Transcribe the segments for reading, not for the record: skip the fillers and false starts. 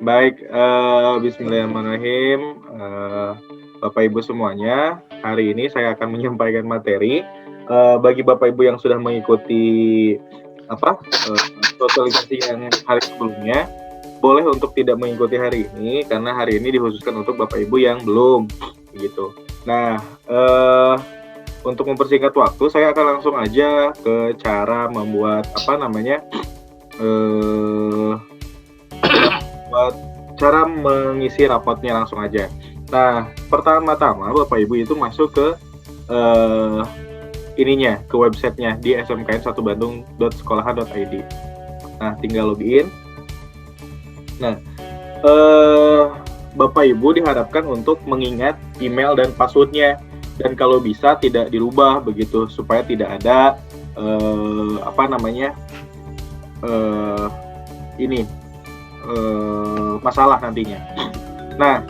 Baik, bismillahirrahmanirrahim, Bapak Ibu semuanya, hari ini saya akan menyampaikan materi, bagi Bapak Ibu yang sudah mengikuti, sosialisasi yang hari sebelumnya, boleh untuk tidak mengikuti hari ini, karena hari ini dikhususkan untuk Bapak Ibu yang belum, gitu. Nah, untuk mempersingkat waktu, saya akan langsung aja ke cara membuat, buat cara mengisi rapotnya langsung aja. Nah, pertama-tama Bapak Ibu itu masuk ke ke websitenya di smkn1bandung.sekolahan.id. Nah, tinggal login. Nah, Bapak Ibu diharapkan untuk mengingat email dan passwordnya, dan kalau bisa tidak dirubah begitu supaya tidak ada masalah nantinya. Nah,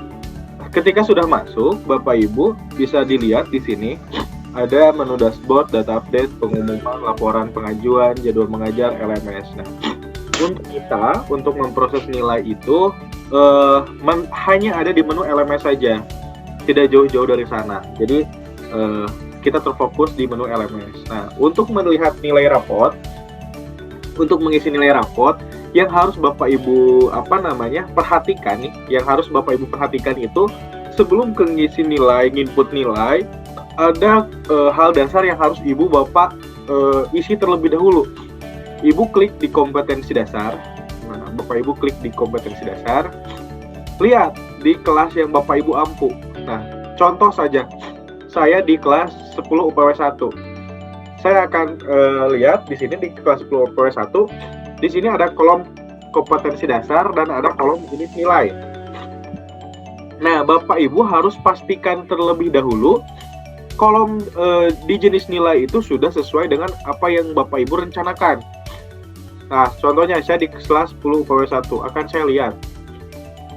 ketika sudah masuk, Bapak Ibu bisa dilihat di sini ada menu dashboard, data update, pengumuman, laporan pengajuan, jadwal mengajar, LMS. Nah, untuk memproses nilai itu hanya ada di menu LMS saja, tidak jauh-jauh dari sana. Jadi kita terfokus di menu LMS. Nah, untuk melihat nilai raport, untuk mengisi nilai raport, yang harus Bapak Ibu perhatikan nih, yang harus Bapak Ibu perhatikan itu sebelum ngisi nilai, input nilai, ada hal dasar yang harus Ibu Bapak isi terlebih dahulu. Ibu klik di kompetensi dasar. Nah, Bapak Ibu klik di kompetensi dasar. Lihat di kelas yang Bapak Ibu ampu. Nah, contoh saja, saya di kelas 10 UPW 1. Saya akan lihat di sini di kelas 10 UPW 1. Di sini ada kolom kompetensi dasar dan ada kolom jenis nilai. Nah, Bapak Ibu harus pastikan terlebih dahulu kolom di jenis nilai itu sudah sesuai dengan apa yang Bapak Ibu rencanakan. Nah, contohnya saya di kelas 10 UPW 1, akan saya lihat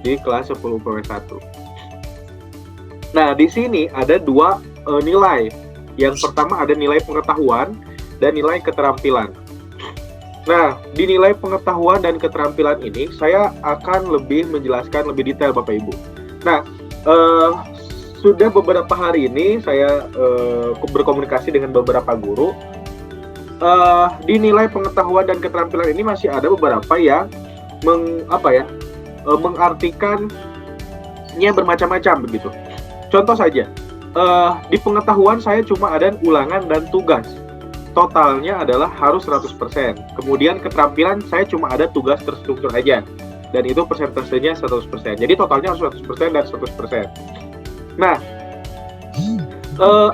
di kelas 10 UPW 1. Nah, di sini ada dua nilai. Yang pertama ada nilai pengetahuan dan nilai keterampilan. Nah, di nilai pengetahuan dan keterampilan ini, saya akan lebih menjelaskan lebih detail Bapak Ibu. Nah, sudah beberapa hari ini saya berkomunikasi dengan beberapa guru. Di nilai pengetahuan dan keterampilan ini masih ada beberapa yang mengartikannya bermacam-macam begitu. Contoh saja, di pengetahuan saya cuma ada ulangan dan tugas. Totalnya adalah harus 100%. Kemudian keterampilan saya cuma ada tugas terstruktur aja. Dan itu persentasenya 100%. Jadi totalnya harus 100% dan 100%. Nah,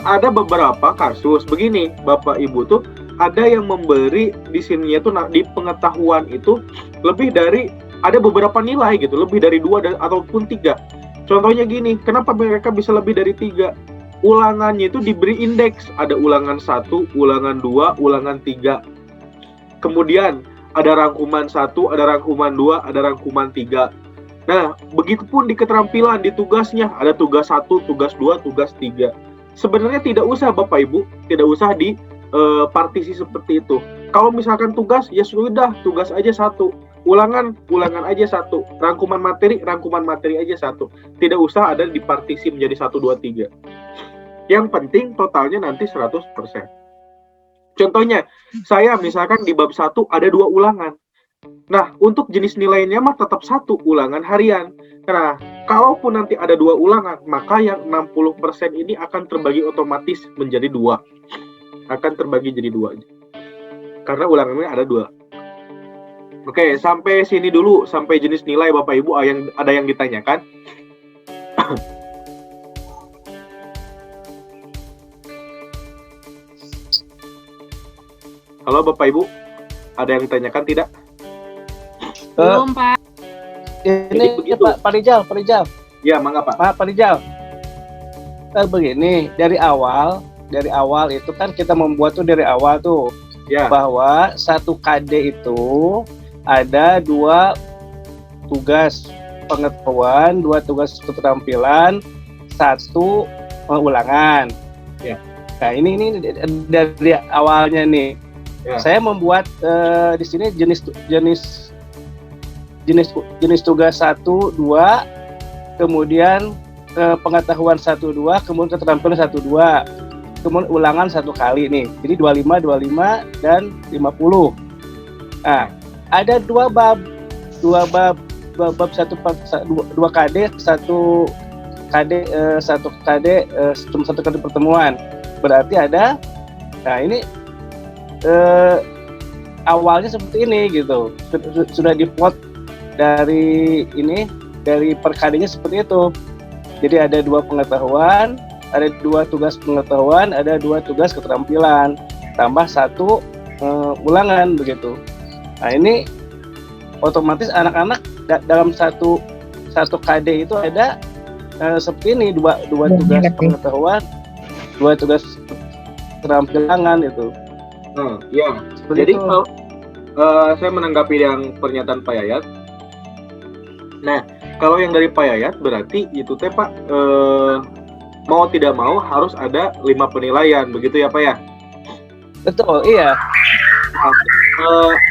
ada beberapa kasus begini, Bapak Ibu tuh ada yang memberi di sininya tuh di pengetahuan itu lebih dari, ada beberapa nilai gitu, lebih dari 2 ataupun 3. Contohnya gini, kenapa mereka bisa lebih dari 3? Ulangannya itu diberi indeks, ada ulangan 1, ulangan 2, ulangan 3. Kemudian ada rangkuman 1, ada rangkuman 2, ada rangkuman 3. Nah, begitupun di keterampilan, di tugasnya, ada tugas 1, tugas 2, tugas 3. Sebenarnya tidak usah Bapak Ibu, tidak usah di partisi seperti itu. Kalau misalkan tugas, ya sudah, tugas aja 1. Ulangan aja 1. Rangkuman materi aja 1. Tidak usah ada di partisi menjadi 1, 2, 3. Yang penting totalnya nanti 100%. Contohnya, saya misalkan di bab 1 ada 2 ulangan. Nah, untuk jenis nilainya mah tetap 1 ulangan harian. Nah, kalaupun nanti ada 2 ulangan, maka yang 60% ini akan terbagi otomatis menjadi 2. Akan terbagi jadi 2. Karena ulangannya ada 2. Oke, sampai sini dulu, sampai jenis nilai Bapak Ibu ada yang ditanyakan? Halo Bapak Ibu, ada yang ditanyakan tidak? Belum, Pak. Ini Pak Rijal. Ya, mangga Pak. Pak Rijal. Begini, dari awal itu kan kita membuat tuh dari awal tuh, ya, bahwa 1 KD itu ada 2 tugas pengetahuan, 2 tugas keterampilan, 1 ulangan. Ya. Nah, ini dari awalnya nih. Ya. Saya membuat di sini jenis tugas 1, 2, kemudian pengetahuan 1, 2, kemudian keterampilan 1, 2, kemudian ulangan 1 kali nih. Jadi 25 dan 50. Nah, ada 2 bab 1 2 KD, 1 KD pertemuan. Berarti ada, nah ini awalnya seperti ini gitu, sudah diplot dari per KD-nya seperti itu. Jadi ada 2 pengetahuan, ada 2 tugas pengetahuan, ada 2 tugas keterampilan, tambah 1 ulangan begitu. Nah ini otomatis anak-anak dalam satu KD itu ada seperti ini, 2 tugas pengetahuan, 2 tugas keterampilan itu. Ya. Jadi kalau saya menanggapi yang pernyataan Pak Yayat. Nah, kalau yang dari Pak Yayat berarti itu teh Pak mau tidak mau harus ada 5 penilaian, begitu ya Pak ya? Betul, iya.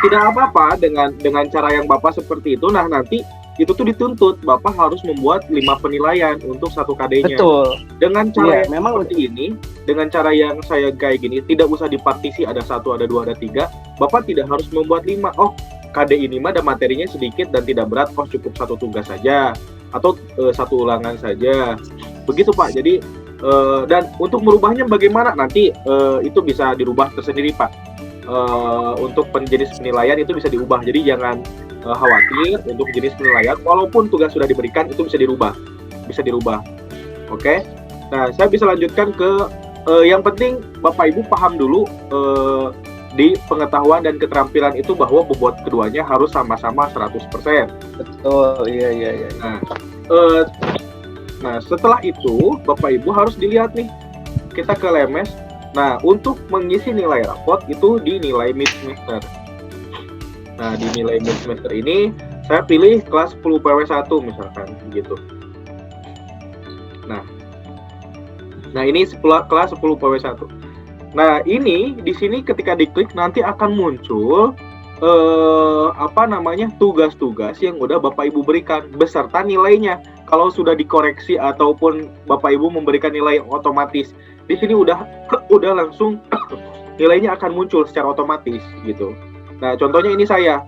Tidak apa-apa dengan cara yang Bapak seperti itu. Nah, nanti itu tuh dituntut Bapak harus membuat 5 penilaian untuk 1 KD-nya. Betul. Dengan cara yang memang seperti ini, dengan cara yang saya kayak gini, tidak usah dipartisi ada 1, ada 2, ada 3. Bapak tidak harus membuat 5. Oh, KD ini mah ada materinya sedikit dan tidak berat, oh cukup 1 tugas saja atau 1 ulangan saja. Begitu Pak. Jadi dan untuk merubahnya bagaimana nanti itu bisa dirubah tersendiri Pak. Untuk jenis penilaian itu bisa diubah. Jadi jangan khawatir untuk jenis penilaian, walaupun tugas sudah diberikan itu bisa dirubah. Oke. Nah, saya bisa lanjutkan ke yang penting Bapak Ibu paham dulu di pengetahuan dan keterampilan itu bahwa bobot keduanya harus sama-sama 100%. Betul, iya. Nah, setelah itu Bapak Ibu harus dilihat nih, kita ke LMS. Nah, untuk mengisi nilai rapot itu di nilai mid semester. Nah, di nilai mid semester ini saya pilih kelas 10 PW1 misalkan begitu. Nah ini kelas 10 PW1. Nah, ini di sini ketika diklik nanti akan muncul tugas-tugas yang udah Bapak Ibu berikan beserta nilainya. Kalau sudah dikoreksi ataupun Bapak Ibu memberikan nilai yang otomatis, di sini udah langsung nilainya akan muncul secara otomatis gitu. Nah, contohnya ini saya.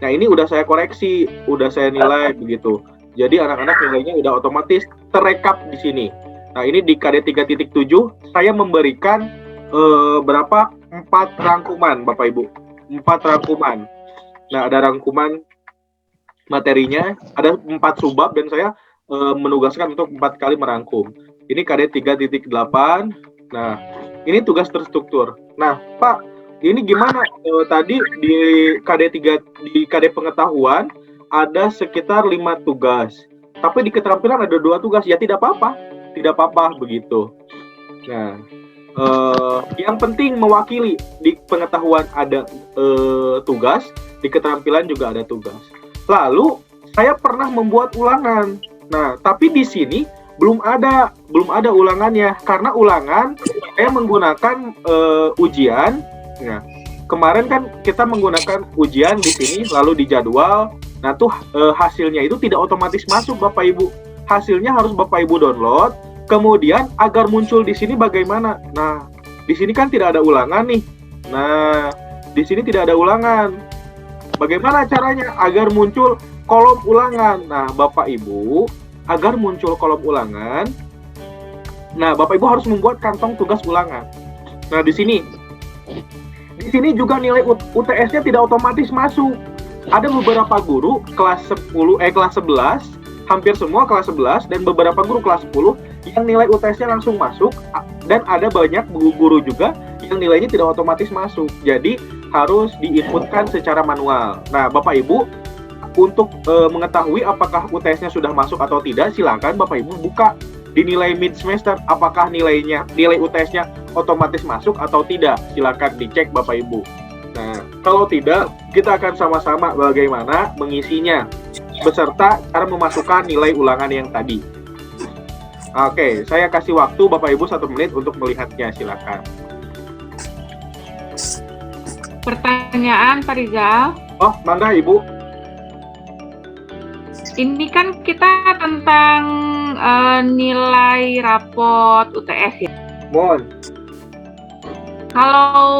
Nah, ini udah saya koreksi, udah saya nilai begitu. Jadi anak-anak nilainya udah otomatis terekap di sini. Nah, ini di KD 3.7 saya memberikan 4 rangkuman Bapak Ibu. 4 rangkuman. Nah, ada rangkuman materinya, ada 4 subbab dan saya menugaskan untuk 4 kali merangkum. Ini KD 3.8. Nah, ini tugas terstruktur. Nah, Pak, ini gimana? Tadi di KD pengetahuan ada sekitar 5 tugas. Tapi di keterampilan ada 2 tugas. Ya tidak apa-apa begitu. Nah, yang penting mewakili. Di pengetahuan ada tugas, di keterampilan juga ada tugas. Lalu saya pernah membuat ulangan. Nah, tapi di sini belum ada ulangannya karena ulangan saya menggunakan ujian. Nah, kemarin kan kita menggunakan ujian di sini lalu dijadwal. Nah, tuh hasilnya itu tidak otomatis masuk Bapak Ibu. Hasilnya harus Bapak Ibu download. Kemudian agar muncul di sini bagaimana? Nah, di sini kan tidak ada ulangan nih. Nah, di sini tidak ada ulangan. Bagaimana caranya agar muncul kolom ulangan? Nah, Bapak Ibu, agar muncul kolom ulangan, nah Bapak Ibu harus membuat kantong tugas ulangan. Nah, di sini juga nilai UTS-nya tidak otomatis masuk. Ada beberapa guru kelas 11, hampir semua kelas 11 dan beberapa guru kelas 10 yang nilai UTS-nya langsung masuk, dan ada banyak guru juga yang nilainya tidak otomatis masuk. Jadi harus diinputkan secara manual. Nah, Bapak Ibu untuk mengetahui apakah UTS-nya sudah masuk atau tidak, silakan Bapak Ibu buka di nilai mid semester apakah nilai UTS-nya otomatis masuk atau tidak. Silakan dicek Bapak Ibu. Nah, kalau tidak, kita akan sama-sama bagaimana mengisinya beserta cara memasukkan nilai ulangan yang tadi. Oke, saya kasih waktu Bapak Ibu 1 menit untuk melihatnya, silakan. Pertanyaan Pak Rizal. Oh, mangga Ibu. Ini kan kita tentang nilai rapot UTS ya. Mohon. Kalau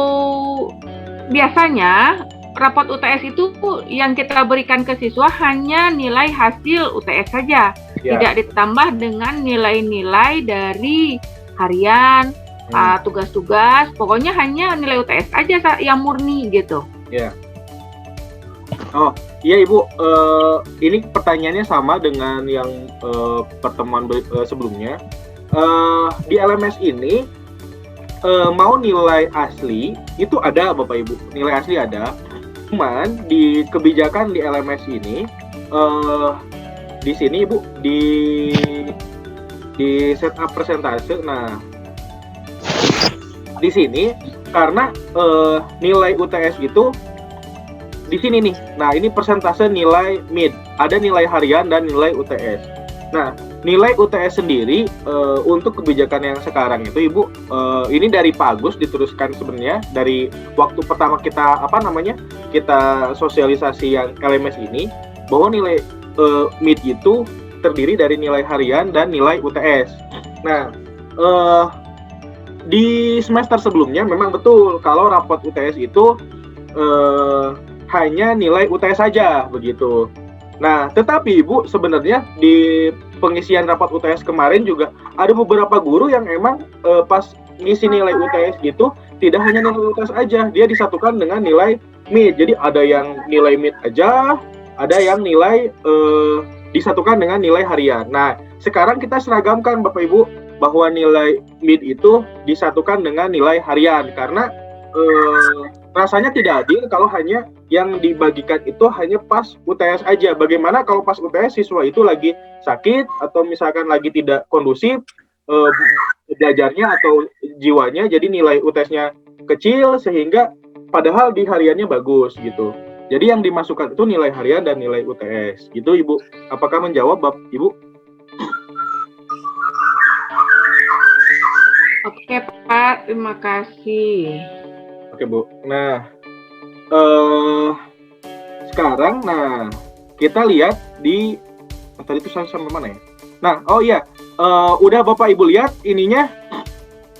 biasanya rapot UTS itu yang kita berikan ke siswa hanya nilai hasil UTS saja, tidak ditambah dengan nilai-nilai dari harian, tugas-tugas, pokoknya hanya nilai UTS aja yang murni gitu. Ya. Oh, iya Ibu, ini pertanyaannya sama dengan yang pertemuan sebelumnya. Di LMS ini mau nilai asli itu ada Bapak Ibu, nilai asli ada. Cuman di kebijakan di LMS ini di sini Ibu di setup persentase. Nah, di sini karena nilai UTS itu di sini nih. Nah, ini persentase nilai mid. Ada nilai harian dan nilai UTS. Nah, nilai UTS sendiri untuk kebijakan yang sekarang itu Ibu, ini dari Pak Agus diteruskan sebenarnya dari waktu pertama kita kita sosialisasi yang LMS ini, bahwa nilai mid itu terdiri dari nilai harian dan nilai UTS. Nah, di semester sebelumnya memang betul kalau rapot UTS itu hanya nilai UTS saja begitu. Nah, tetapi Ibu sebenarnya di pengisian rapat UTS kemarin juga ada beberapa guru yang emang pas ngisi nilai UTS gitu tidak hanya nilai UTS aja, dia disatukan dengan nilai mid. Jadi ada yang nilai mid aja, ada yang nilai disatukan dengan nilai harian. Nah, sekarang kita seragamkan Bapak Ibu bahwa nilai mid itu disatukan dengan nilai harian karena rasanya tidak adil kalau hanya yang dibagikan itu hanya pas UTS aja. Bagaimana kalau pas UTS siswa itu lagi sakit atau misalkan lagi tidak kondusif belajarnya atau jiwanya, jadi nilai UTS-nya kecil sehingga padahal di hariannya bagus gitu. Jadi yang dimasukkan itu nilai harian dan nilai UTS gitu Ibu. Apakah menjawab Ibu? Oke Pak, terima kasih. Oke Bu. Nah, sekarang kita lihat di tadi itu sampai mana ya? Nah, oh iya, udah Bapak Ibu lihat ininya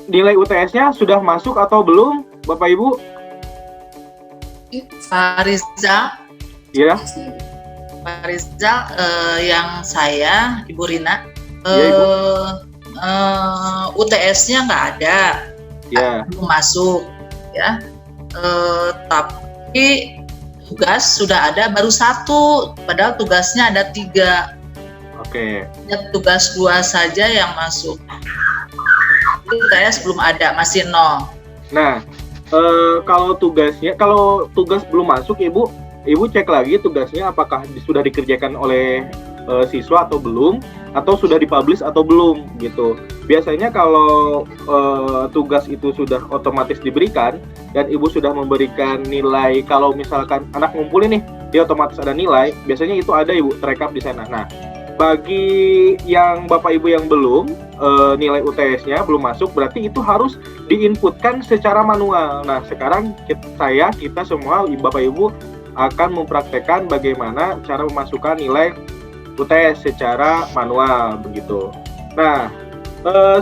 nilai UTS-nya sudah masuk atau belum Bapak Ibu? Pak Rizal. Iya. Pak Rizal, yang saya Ibu Rina, UTS-nya nggak ada, belum masuk ya. Tapi tugas sudah ada baru 1, padahal tugasnya ada 3. Oke. Tugas 2 saja yang masuk. UTS belum ada, masih 0. Nah, kalau tugas belum masuk Ibu cek lagi tugasnya apakah sudah dikerjakan oleh siswa atau belum, atau sudah dipublish atau belum gitu. Biasanya kalau tugas itu sudah otomatis diberikan dan Ibu sudah memberikan nilai, kalau misalkan anak ngumpulin nih, dia otomatis ada nilai, biasanya itu ada Ibu terekam di sana. Nah, bagi yang Bapak Ibu yang belum nilai UTS-nya belum masuk, berarti itu harus diinputkan secara manual. Nah, sekarang kita semua Bapak Ibu akan mempraktekkan bagaimana cara memasukkan nilai UTS secara manual begitu. Nah,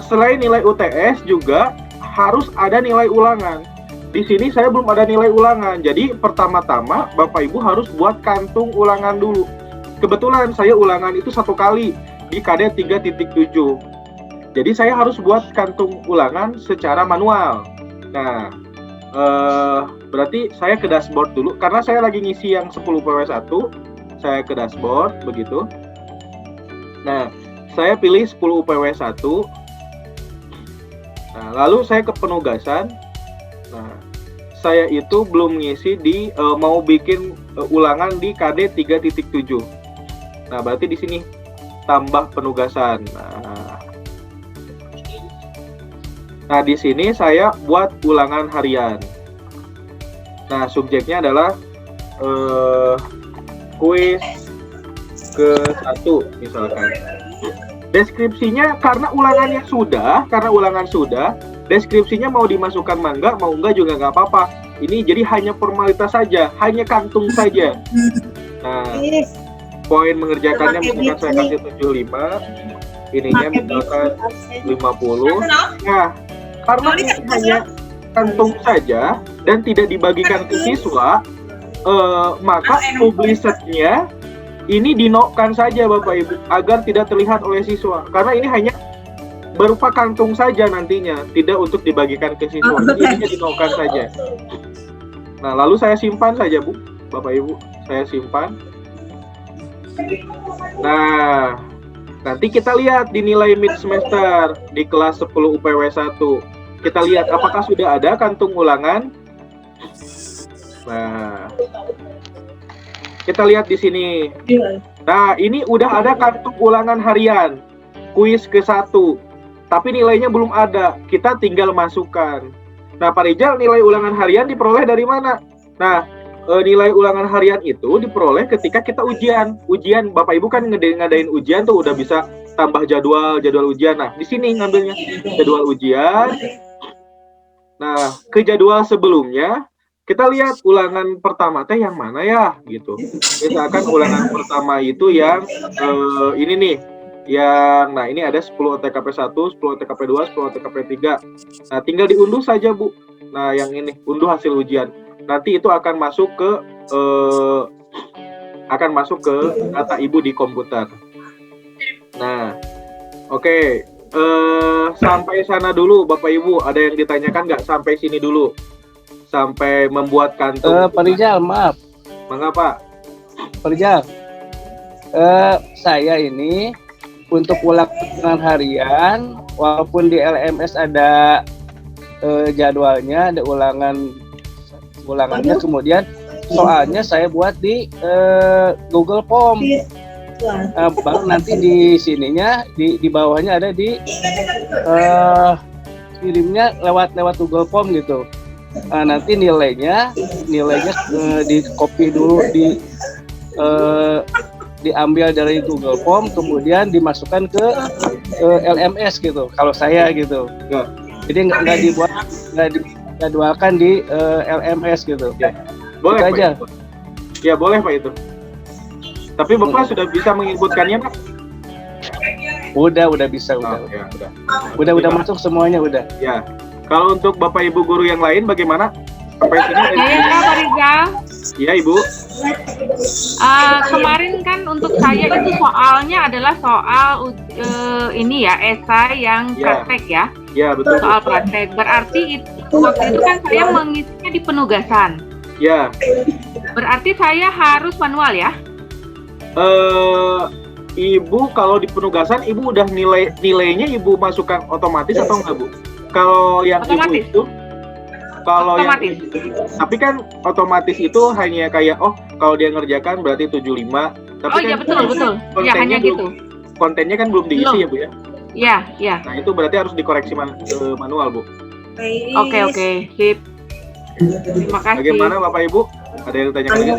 selain nilai UTS juga harus ada nilai ulangan. Di sini saya belum ada nilai ulangan. Jadi pertama-tama Bapak Ibu harus buat kantung ulangan dulu. Kebetulan saya ulangan itu 1 kali di KD 3.7. Jadi saya harus buat kantung ulangan secara manual. Nah, berarti saya ke dashboard dulu karena saya lagi ngisi yang 10 PW1. Saya ke dashboard begitu. Nah, saya pilih 10 UPW1. Nah, lalu saya ke penugasan. Nah, saya itu belum ngisi di mau bikin ulangan di KD 3.7. Nah, berarti di sini tambah penugasan. Nah, di sini saya buat ulangan harian. Nah, subjeknya adalah kuis ke-1 misalkan. Deskripsinya karena ulangan sudah, deskripsinya mau dimasukkan mangga, mau enggak juga nggak apa-apa. Ini jadi hanya formalitas saja, hanya kantung saja. Nah, poin mengerjakannya misalkan saya kasih 75, ininya misalkan 50. Nah, karena ini hanya kantung saja dan tidak dibagikan ke siswa, maka publishernya ini dinokkan saja Bapak Ibu agar tidak terlihat oleh siswa, karena ini hanya berupa kantung saja nantinya, tidak untuk dibagikan ke siswa. Ini dinokkan saja. Nah, lalu saya simpan saja Bu, Bapak Ibu, saya simpan. Nah, nanti kita lihat di nilai mid semester di kelas 10 UPW 1. Kita lihat apakah sudah ada kantung ulangan. Nah, kita lihat di sini. Nah, ini udah ada kantung ulangan harian, kuis ke-1. Tapi nilainya belum ada, kita tinggal masukkan. Nah, Pak Rijal, nilai ulangan harian diperoleh dari mana? Nah, nilai ulangan harian itu diperoleh ketika kita ujian. Ujian, Bapak Ibu kan ngadain ujian tuh udah bisa tambah jadwal ujian. Nah, di sini ngambilnya jadwal ujian. Nah, ke jadwal sebelumnya kita lihat ulangan pertama teh yang mana ya gitu. Misalkan ulangan pertama itu yang ini nih. Nah ini ada 10 TKP 1, 10 TKP 2, 10 TKP 3. Nah, tinggal diunduh saja Bu. Nah, yang ini unduh hasil ujian. Nanti itu akan masuk ke data Ibu di komputer. Nah, oke. Sampai sana dulu Bapak Ibu, ada yang ditanyakan nggak sampai sini dulu? Sampai membuat kantung. Pak Rijal, maaf. Mengapa? Pak Rijal, saya ini untuk ulangan harian, walaupun di LMS ada jadwalnya, ada ulangannya, kemudian soalnya saya buat di Google Form. Baru nanti di sininya, di bawahnya ada di kirimnya lewat Google Form gitu. Nanti nilainya di copy dulu, diambil dari Google Form, kemudian dimasukkan ke LMS gitu. Kalau saya gitu, jadi nggak dijadwalkan di LMS gitu. Ya. Boleh Pak aja. Ya boleh Pak itu. Tapi Bapak sudah bisa menginputkannya Pak? Udah bisa, udah. Ya, Udah masuk semuanya udah. Ya. Kalau untuk Bapak Ibu guru yang lain bagaimana? Sampai sini? Iya Pak Rijal. Iya Ibu. Kemarin kan untuk saya itu soalnya adalah soal ini ya, esai yang praktek ya. Ya betul. Soal praktek. Berarti waktu itu kan saya mengisinya di penugasan. Ya. Berarti saya harus manual ya? Ibu kalau di penugasan Ibu udah nilainya Ibu masukkan otomatis atau enggak Bu? Kalau yang otomatis. Ibu itu kalau otomatis. Tapi kan otomatis itu hanya kayak kalau dia ngerjakan berarti 75. Tapi iya betul. Ya hanya gitu. Kontennya kan belum diisi ya Bu ya? Iya. Nah, itu berarti harus dikoreksi manual Bu. Oke, sip. Terima kasih. Bagaimana Bapak Ibu? Ada yang ditanyakan lagi?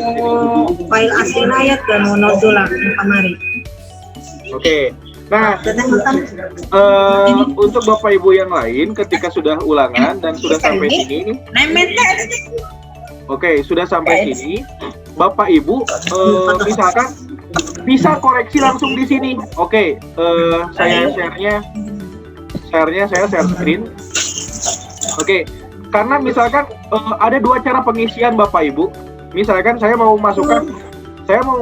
File asli ayat dan monodola kemarin. Oke. Nah, untuk Bapak Ibu yang lain ketika sudah ulangan dan sudah sampai sini, sudah sampai sini, Bapak Ibu misalkan bisa koreksi langsung di sini. Saya share screen. Karena misalkan ada dua cara pengisian Bapak Ibu. Misalkan saya mau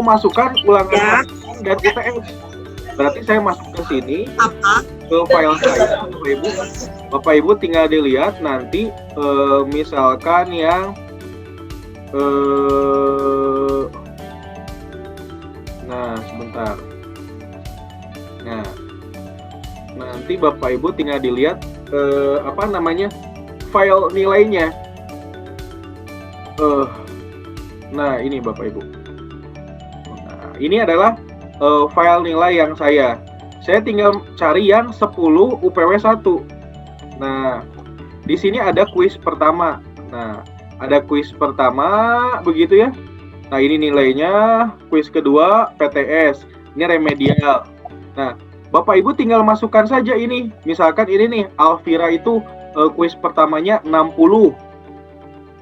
masukkan ulangan dan UTS. Berarti saya masuk ke sini, ke file saya, Bapak Ibu tinggal dilihat nanti, misalkan yang, nah sebentar, nah nanti Bapak Ibu tinggal dilihat, file nilainya, nah ini Bapak Ibu, nah ini adalah file nilai yang saya tinggal cari yang 10 UPW 1. Nah, di sini ada kuis pertama. Nah, ada kuis pertama begitu ya. Nah, ini nilainya. Kuis kedua PTS. Ini remedial. Nah, Bapak Ibu tinggal masukkan saja ini. Misalkan ini nih, Alvira itu kuis pertamanya 60.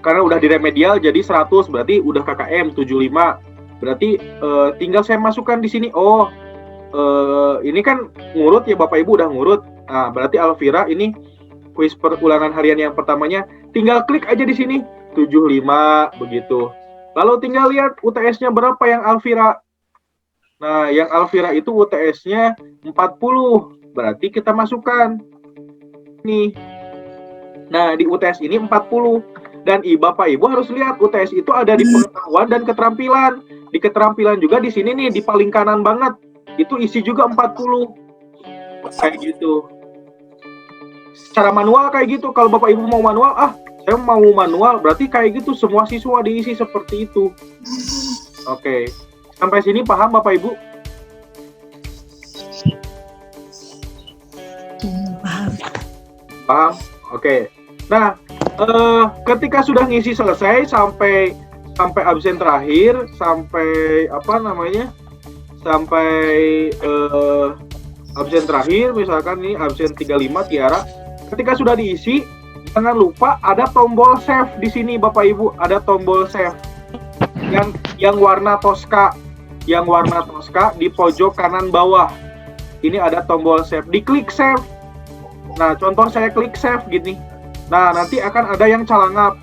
Karena udah di remedial jadi 100, berarti udah KKM 75. Berarti tinggal saya masukkan di sini. Oh, ini kan ngurut ya, Bapak Ibu udah ngurut. Nah, berarti Alvira ini kuis ulangan harian yang pertamanya, tinggal klik aja di sini 75 begitu. Lalu tinggal lihat UTS-nya berapa yang Alvira. Nah, yang Alvira itu UTS-nya 40. Berarti kita masukkan nih. Nah, di UTS ini 40. Dan Bapak Ibu harus lihat UTS itu ada di pengetahuan dan keterampilan. Di keterampilan juga di sini nih, di paling kanan banget. Itu isi juga 40. Kayak gitu. Secara manual kayak gitu. Kalau Bapak Ibu mau manual, saya mau manual, berarti kayak gitu semua siswa diisi seperti itu. Oke. Sampai sini paham Bapak Ibu? Paham. Paham? Oke. Nah, ketika sudah ngisi selesai sampai absen terakhir, sampai sampai absen terakhir, misalkan nih absen 35 Tiara. Ketika sudah diisi, jangan lupa ada tombol save di sini Bapak Ibu, ada tombol save yang warna Tosca. Yang warna Tosca di pojok kanan bawah. Ini ada tombol save. Diklik save. Nah, contoh saya klik save gini. Nah, nanti akan ada yang calangap.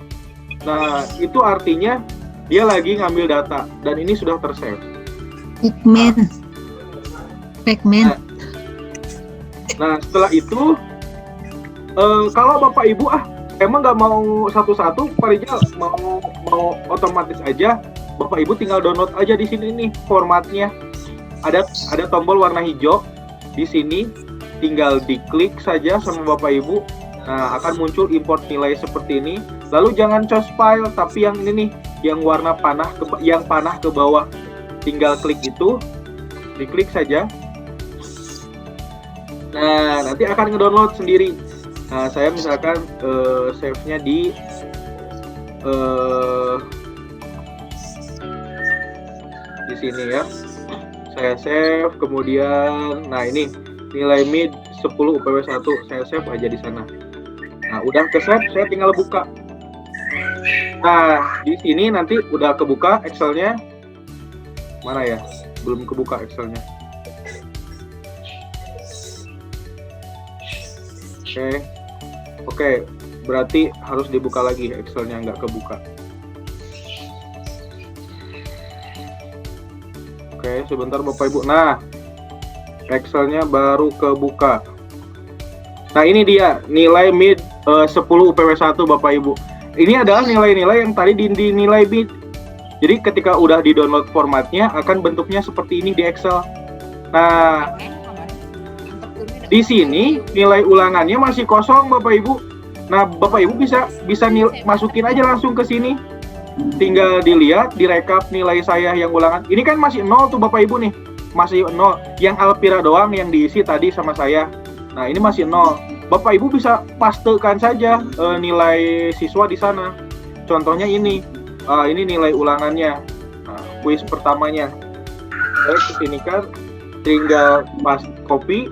Nah, itu artinya dia lagi ngambil data dan ini sudah tersave. Pacman. Nah, setelah itu kalau Bapak Ibu emang nggak mau satu-satu, Pak Rijal mau otomatis aja, Bapak Ibu tinggal download aja di sini nih formatnya. Ada tombol warna hijau di sini, tinggal diklik saja sama Bapak Ibu. Nah, akan muncul import nilai seperti ini. Lalu jangan choose file, tapi yang ini nih, yang warna panah ke bawah. Tinggal klik itu, diklik saja. Nah, nanti akan ngedownload sendiri. Nah, saya misalkan save-nya di sini ya. Saya save, kemudian nah ini nilai mid 10 UPW 1, saya save aja di sana. Nah, udah ke save, saya tinggal buka. Nah, di sini nanti udah kebuka Excel-nya. Mana ya? Belum kebuka Excel-nya. Oke, berarti harus dibuka lagi Excel-nya, nggak kebuka. Oke, sebentar Bapak Ibu. Nah, Excel-nya baru kebuka. Nah, ini dia nilai mid 10 UPW 1 Bapak Ibu. Ini adalah nilai-nilai yang tadi di nilai mid. Jadi ketika udah di-download formatnya akan bentuknya seperti ini di Excel. Nah, di sini nilai ulangannya masih kosong Bapak Ibu. Nah, Bapak Ibu bisa masukin aja langsung ke sini. Tinggal dilihat, direkap nilai saya yang ulangan. Ini kan masih 0 tuh Bapak Ibu nih. Masih 0. Yang Alvira doang yang diisi tadi sama saya. Nah, ini masih 0. Bapak Ibu bisa pastekan saja nilai siswa di sana. Contohnya ini. Ini nilai ulangannya. Nah, kuis pertamanya. Saya kesini kan, tinggal copy,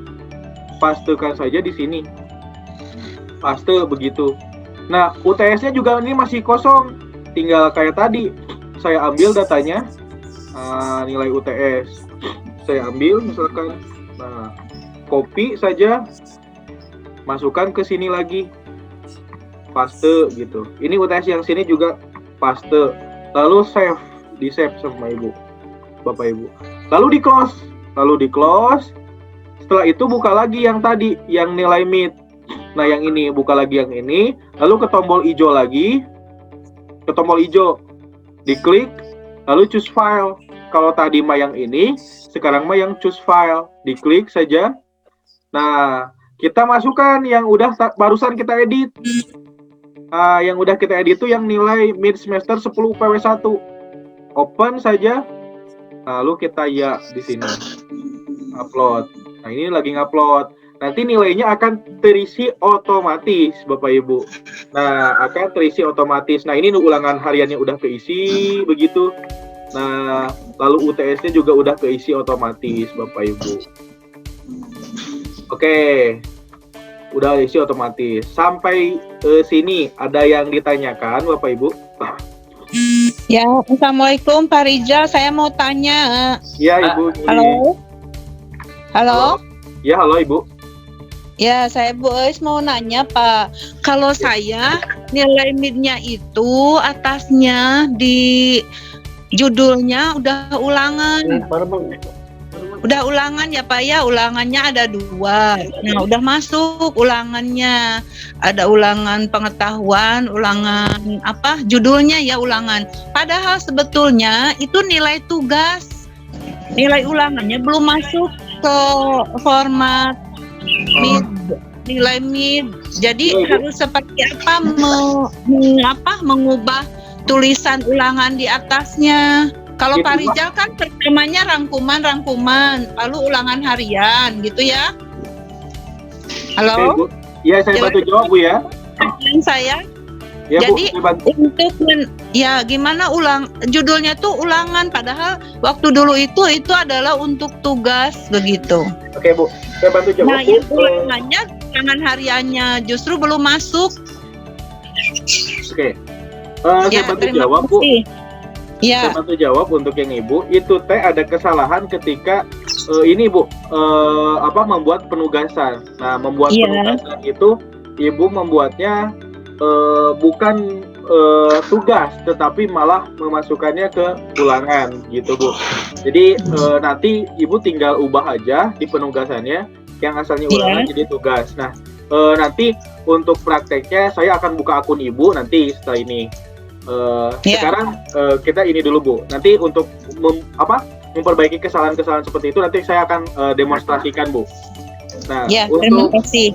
pastekan saja di sini. Paste begitu. Nah, UTS-nya juga ini masih kosong. Tinggal kayak tadi, saya ambil datanya, nilai UTS, saya ambil misalkan, nah, copy saja, masukkan ke sini lagi, paste gitu. Ini UTS yang sini juga paste, lalu save, di save sama Bapak Ibu. Lalu di close, setelah itu buka lagi yang tadi, yang nilai mid. Nah, yang ini buka lagi yang ini, lalu ke tombol hijau lagi. Ke tombol hijau, diklik, lalu choose file. Kalau tadi mah yang ini, sekarang mah yang choose file, diklik saja. Nah, kita masukkan yang udah barusan kita edit. Yang udah kita edit itu yang nilai mid semester 10 UPW 1. Open saja, lalu kita ya di sini, upload. Nah, ini lagi ngupload. Nanti nilainya akan terisi otomatis, Bapak Ibu. Nah, akan terisi otomatis. Nah, ini ulangan hariannya udah keisi, begitu. Nah, lalu UTS-nya juga udah keisi otomatis, Bapak Ibu. Oke. Udah isi otomatis. Sampai sini ada yang ditanyakan Bapak Ibu? Ya, Assalamualaikum Pak Rijal, saya mau tanya. Ya Ibu. Halo? Halo? Ya halo Ibu. Ya, saya Bu Eis mau nanya Pak. Kalau saya nilai midnya itu atasnya di judulnya udah ulangan. Udah ulangan ya Pak ya, ulangannya ada 2. Nah udah masuk ulangannya, ada ulangan pengetahuan, ulangan apa judulnya ya ulangan. Padahal sebetulnya itu nilai tugas, nilai ulangannya belum masuk ke format mid, nilai mid. Jadi harus seperti apa, mengubah tulisan ulangan di atasnya. Kalau Pak Rijal kan pertamanya rangkuman, lalu ulangan harian, gitu ya? Halo? Oke, Bu. Ya, saya bantu jawab Bu ya. Saya. Ya, jadi Bu, untuk ya gimana judulnya tuh ulangan, padahal waktu dulu itu adalah untuk tugas begitu. Oke Bu, saya bantu jawab. Nah, yang ulangannya ulangan hariannya justru belum masuk. Oke. Saya bantu jawab Bu. Ya. Saya bantu jawab untuk yang Ibu, itu ada kesalahan ketika ini Bu, membuat penugasan. Nah, membuat penugasan itu Ibu membuatnya bukan tugas, tetapi malah memasukkannya ke ulangan gitu Bu. Jadi nanti Ibu tinggal ubah aja di penugasannya, yang asalnya ulangan jadi tugas. Nah, nanti untuk prakteknya saya akan buka akun Ibu nanti setelah ini. Sekarang kita ini dulu Bu. Nanti untuk memperbaiki kesalahan-kesalahan seperti itu nanti saya akan demonstrasikan Bu. Nah, terima kasih.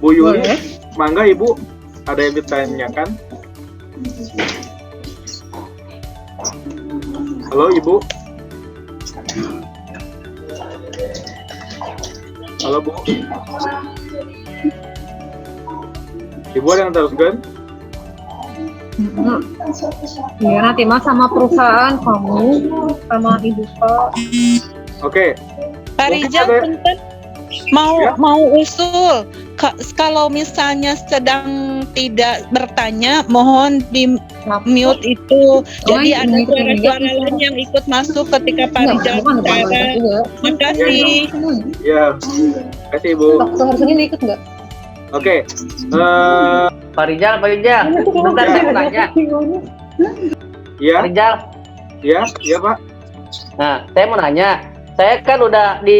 Bu Yuli, mangga Ibu ada yang ditanyakan? Halo Ibu. Halo Bu. Ibu ada yang teruskan? Ya nanti mas sama perusahaan kamu sama ibu Pak. Oke. Pak Rijal mau usul kalau misalnya sedang tidak bertanya mohon di mute itu. Jadi ada suara-suara lain yang ikut masuk ketika Pak Rijal bicara. Terima kasih. Ya, kasih Ibu. Waktu harusnya ikut nggak? Oke. Pak Rijal, bentar saya mau tanya. Iya. Pak Rijal. Iya Pak. Nah, saya mau nanya. Saya kan udah di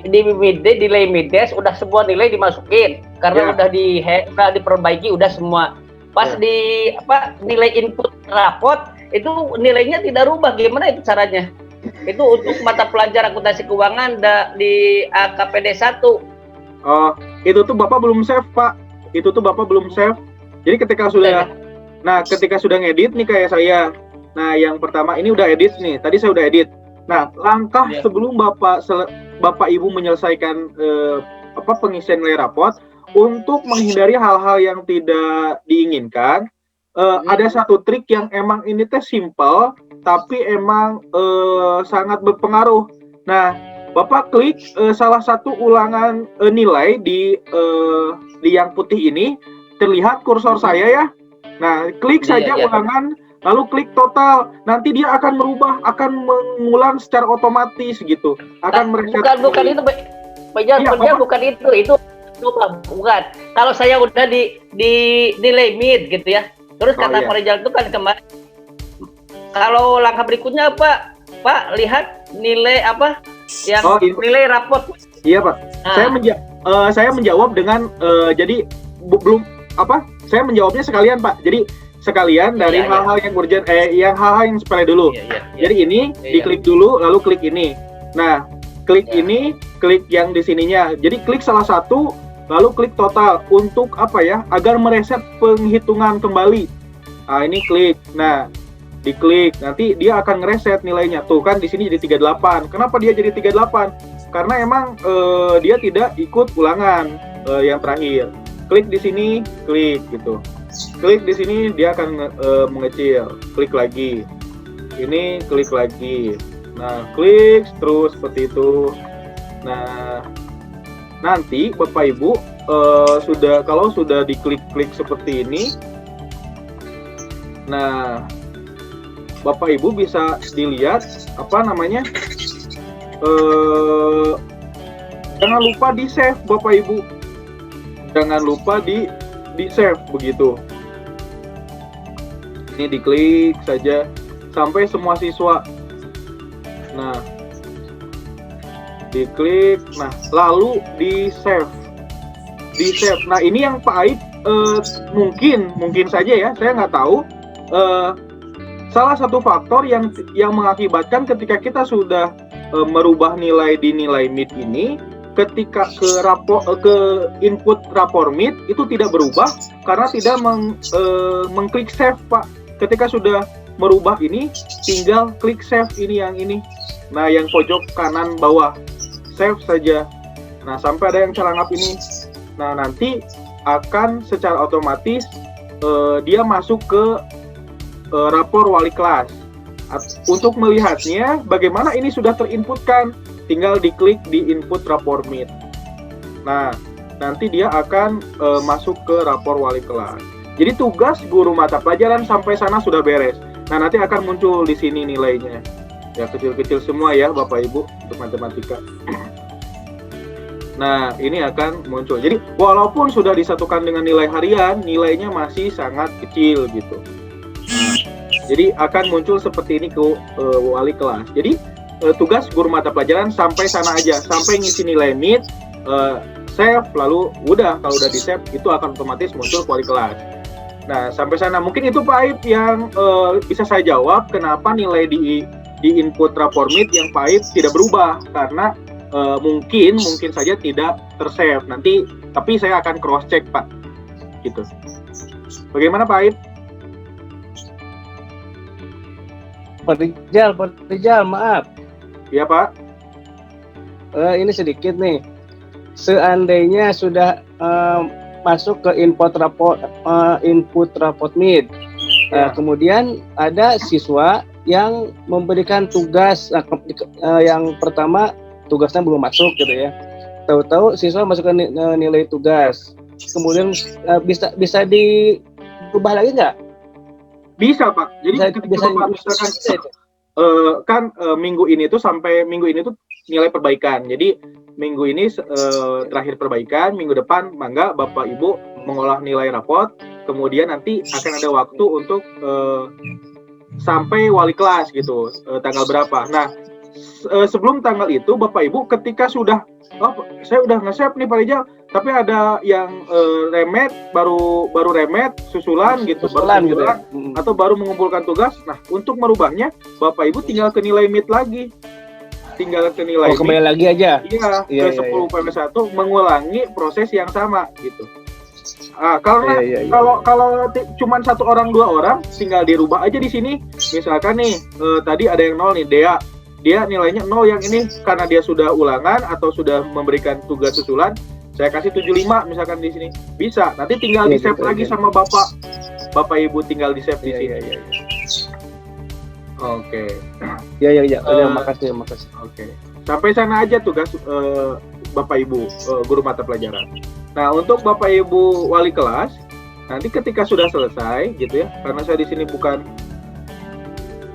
nilai middes udah semua nilai dimasukin karena udah diperbaiki udah semua. Pas di nilai input rapot itu nilainya tidak rubah. Gimana itu caranya? Itu untuk mata pelajaran akuntansi keuangan di AKPD 1. Oh, itu tuh Bapak belum save, Pak. Itu tuh Bapak belum save. Jadi ketika sudah ngedit nih kayak saya. Nah, yang pertama ini udah edit nih. Tadi saya udah edit. Nah, langkah sebelum Bapak Ibu menyelesaikan pengisian nilai raport untuk menghindari hal-hal yang tidak diinginkan, ada satu trik yang emang ini simple tapi emang sangat berpengaruh. Nah, Bapak klik salah satu ulangan nilai di yang putih ini, terlihat kursor saya ya. Nah, klik saja ulangan, lalu klik total. Nanti dia akan merubah, akan mengulang secara otomatis gitu. Akan mereset. Bukan itu, bukan itu. Itu bukan. Kalau saya udah di nilai mid gitu ya. Terus kata Pak Rijal itu kan kemarin. Kalau langkah berikutnya apa? Pak, lihat nilai apa? Yang nilai raport. Iya Pak. Nah. Saya menjawab dengan jadi belum saya menjawabnya sekalian Pak. Jadi sekalian dari hal-hal yang urgent, yang hal-hal yang sepele dulu. Jadi ini diklik dulu, lalu klik ini. Nah, klik ini, klik yang di sininya. Jadi klik salah satu, lalu klik total untuk agar mereset penghitungan kembali. Nah, ini klik. Nah, diklik, nanti dia akan ngereset nilainya. Tuh kan di sini jadi 38. Kenapa dia jadi 38? Karena emang dia tidak ikut ulangan yang terakhir. Klik di sini, klik gitu. Klik di sini dia akan mengecil. Klik lagi. Ini klik lagi. Nah, klik terus seperti itu. Nah, nanti Bapak Ibu kalau sudah diklik-klik seperti ini, nah Bapak Ibu bisa dilihat jangan lupa di save Bapak Ibu, jangan lupa di save begitu. Ini diklik saja sampai semua siswa. Nah, diklik, nah lalu di save. Nah ini yang Pak Aib mungkin saja ya, saya nggak tahu. Salah satu faktor yang mengakibatkan ketika kita sudah merubah nilai di nilai mid ini, ketika ke input rapor mid itu tidak berubah karena tidak mengklik save, Pak. Ketika sudah merubah ini, tinggal klik save ini yang ini. Nah, yang pojok kanan bawah, save saja. Nah, sampai ada yang celangap ini. Nah, nanti akan secara otomatis dia masuk ke rapor wali kelas. Untuk melihatnya bagaimana ini sudah terinputkan, tinggal diklik di input rapor mid. Nah, nanti dia akan masuk ke rapor wali kelas. Jadi tugas guru mata pelajaran sampai sana sudah beres. Nah, nanti akan muncul di sini nilainya. Ya, kecil-kecil semua ya Bapak Ibu untuk matematika. Nah, ini akan muncul. Jadi, walaupun sudah disatukan dengan nilai harian, nilainya masih sangat kecil gitu. Nah, jadi akan muncul seperti ini ke wali kelas. Jadi, tugas guru mata pelajaran sampai sana aja, sampai ngisi nilai mid, save, lalu udah, kalau udah di save, itu akan otomatis muncul ke wali kelas. Nah, sampai sana. Mungkin itu Pak Aib yang bisa saya jawab, kenapa nilai di input rapor mid yang Pak Aib tidak berubah, karena mungkin saja tidak tersave nanti, tapi saya akan cross check Pak, gitu. Bagaimana Pak Aib? Pak Rijal, maaf. Iya Pak. Ini sedikit nih. Seandainya sudah masuk ke input rapor mid, kemudian ada siswa yang memberikan tugas, yang pertama tugasnya belum masuk gitu ya. Tahu-tahu siswa masukkan nilai tugas, kemudian bisa diubah lagi nggak? Bisa Pak. Jadi ketika Bapak misalkan minggu ini tuh sampai minggu ini tuh nilai perbaikan. Jadi minggu ini terakhir perbaikan, minggu depan mangga Bapak Ibu mengolah nilai rapot, kemudian nanti akan ada waktu untuk sampai wali kelas gitu, tanggal berapa. Nah, sebelum tanggal itu Bapak Ibu ketika sudah saya udah nge-save nih Pak Rijal, tapi ada yang remet baru remet susulan gitu, atau baru mengumpulkan tugas. Nah, untuk merubahnya Bapak Ibu tinggal ke nilai mid lagi. Tinggal ke nilai mid. Kembali lagi aja. Iya, ke 10 PM1 mengulangi proses yang sama gitu. Kalau cuma 1 orang 2 orang tinggal dirubah aja di sini. Misalkan nih tadi ada yang 0 nih, dia nilainya 0 yang ini karena dia sudah ulangan atau sudah memberikan tugas susulan, saya kasih 75 misalkan di sini. Bisa. Nanti tinggal di-save lagi sama Bapak Ibu tinggal di-save di sini. Oke. Ya, makasih. Oke. Sampai sana aja tugas Bapak Ibu guru mata pelajaran. Nah, untuk Bapak Ibu wali kelas, nanti ketika sudah selesai gitu ya, karena saya di sini bukan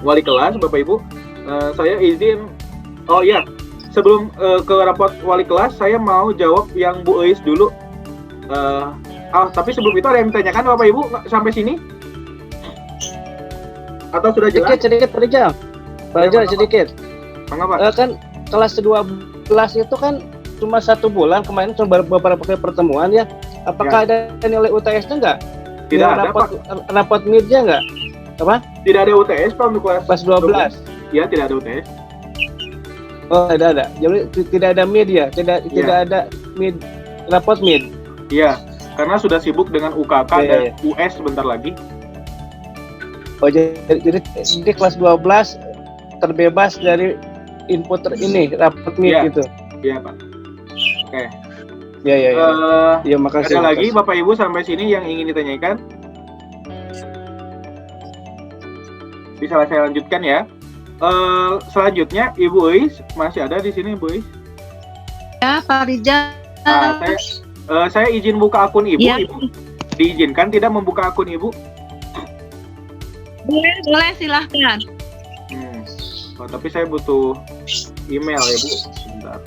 wali kelas Bapak Ibu, saya izin, sebelum ke rapot wali kelas, saya mau jawab yang Bu Eis dulu. Tapi sebelum itu ada yang ditanyakan Bapak Ibu sampai sini? Atau sudah jelas? Sedikit Pak Rijal. Sedikit. Mengapa? Kan kelas 12 itu kan cuma 1 bulan, kemarin cuma beberapa kali pertemuan ya. Apakah ada nilai UTS-nya nggak? Tidak ada, Pak. Rapot mid-nya nggak? Apa? Tidak ada UTS Pak untuk kelas 12. Ya, tidak ada UTS. Oh, ada. Jadi tidak ada mid ya? Tidak ada mid, rapot mid. Iya, karena sudah sibuk dengan UKK dan US sebentar lagi. Oh, jadi kelas 12 terbebas dari input ini, rapot mid gitu. Iya, Pak. Oke. Ya, makasih. Ada lagi Bapak Ibu sampai sini yang ingin ditanyakan? Bisa saya lanjutkan ya. Selanjutnya Ibu Eis masih ada di sini, Bu Eis? Ya, Pak Rijal. Saya izin buka akun Ibu. Ya. Ibu diizinkan tidak membuka akun Ibu? Boleh silahkan. Oh, tapi saya butuh email ya Bu. Sebentar.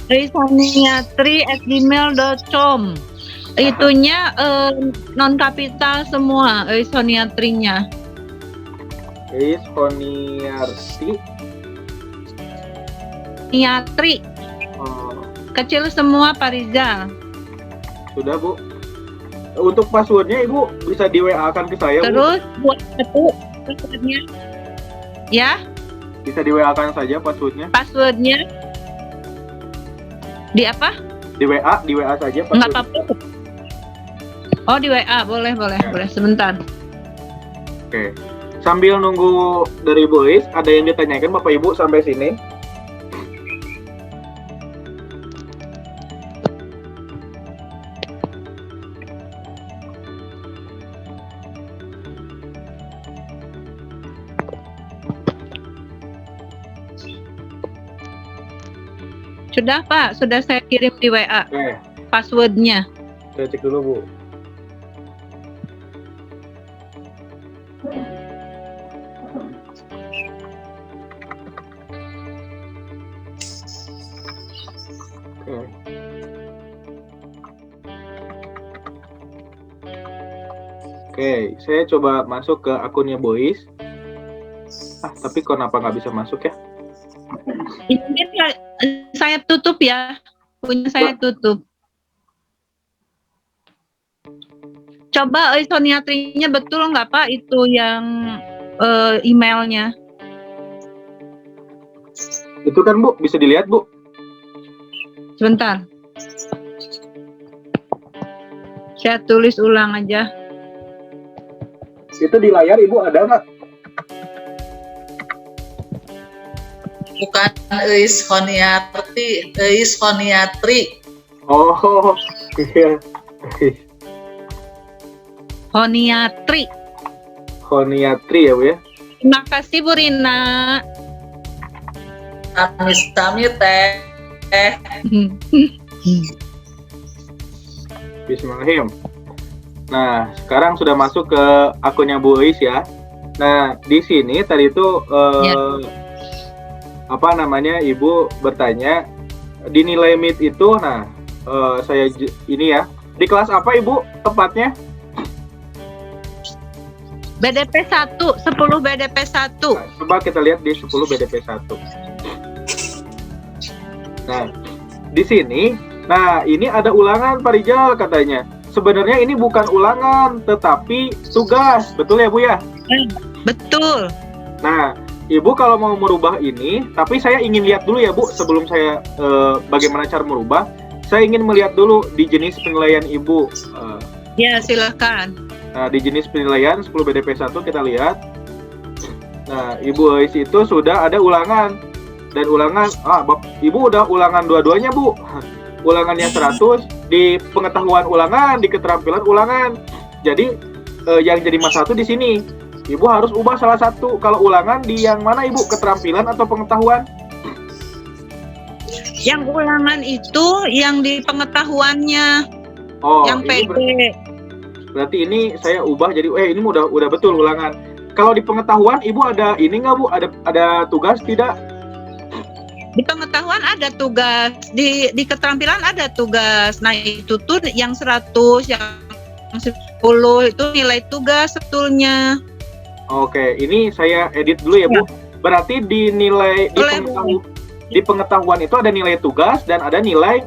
Eisoniatri@gmail.com. Itunya non kapital semua, Eisoniatrinya. Eisoniarti. Niatri. Kecil semua Pak Rizal. Sudah Bu. Untuk passwordnya Ibu bisa di WA-kan ke saya. Terus Bu. buat satu passwordnya. Ya? Bisa di WA-kan saja passwordnya. Passwordnya di apa? Di WA saja passwordnya. Enggak apa-apa. Oh di WA, boleh sebentar. Oke. Sambil nunggu dari Bu Is, ada yang ditanyakan Bapak Ibu sampai sini? Sudah Pak, sudah saya kirim di WA. Oke. Passwordnya. Saya cek dulu Bu. Oke, saya coba masuk ke akunnya Boys. Tapi kenapa nggak bisa masuk ya? Ini saya tutup ya, punya saya tutup. Coba Eisoniatrinya betul nggak Pak itu yang emailnya? Itu kan Bu, bisa dilihat Bu. Sebentar. Saya tulis ulang aja. Itu di layar Ibu ada nggak? Bukan Eisoniatri, Eisoniatri. Oh, iya. Honiatri. Honiatri ya Bu ya. Terima kasih Bu Rina. Kami teh. Bismillahirrahmanirrahim. Nah, sekarang sudah masuk ke akunnya Bu Is ya. Nah, di sini tadi itu apa namanya Ibu bertanya di nilai MIT itu. Nah, saya ini ya. Di kelas apa Ibu tepatnya? BDP 1, 10 BDP 1. Nah, coba kita lihat di 10 BDP 1. Nah, di sini, nah ini ada ulangan Pak Rijal katanya. Sebenarnya ini bukan ulangan, tetapi tugas. Betul ya Bu ya? Betul. Nah, Ibu kalau mau merubah ini, tapi saya ingin lihat dulu ya Bu, sebelum saya bagaimana cara merubah, saya ingin melihat dulu di jenis penilaian Ibu. Ya, silakan. Nah, di jenis penilaian 10 BDP 1 kita lihat. Nah, Ibu Ais itu sudah ada ulangan. Dan ulangan, Ibu udah ulangan dua-duanya Bu. Ulangannya 100, di pengetahuan ulangan, di keterampilan ulangan. Jadi, yang jadi masalah itu di sini. Ibu harus ubah salah satu. Kalau ulangan di yang mana Ibu? Keterampilan atau pengetahuan? Yang ulangan itu yang di pengetahuannya. Oh, yang PD. Berarti ini saya ubah jadi ini udah betul ulangan. Kalau di pengetahuan Ibu ada ini nggak Bu? Ada tugas tidak? Di pengetahuan ada tugas, di keterampilan ada tugas. Nah, itu tuh yang 100, yang 10 itu nilai tugas sebetulnya. Oke, ini saya edit dulu ya Bu. Berarti di nilai di pengetahuan itu ada nilai tugas dan ada nilai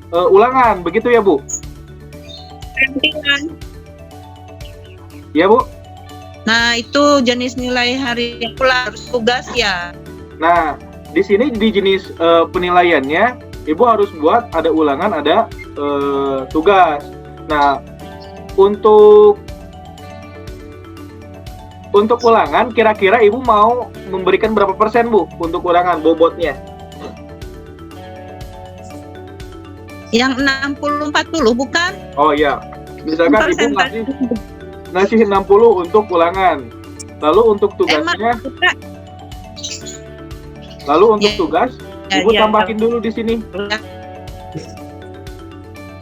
ulangan, begitu ya Bu? Keterampilan. Ya Bu. Nah, itu jenis nilai harian harus tugas ya. Nah, di sini di jenis penilaiannya Ibu harus buat ada ulangan, ada tugas. Nah, untuk ulangan kira-kira Ibu mau memberikan berapa persen Bu untuk ulangan bobotnya? Yang 60-40 bukan? Oh iya. Misalkan Ibu ngasih 60 untuk ulangan. Lalu untuk tugasnya tugas Ibu tambahin dulu di sini.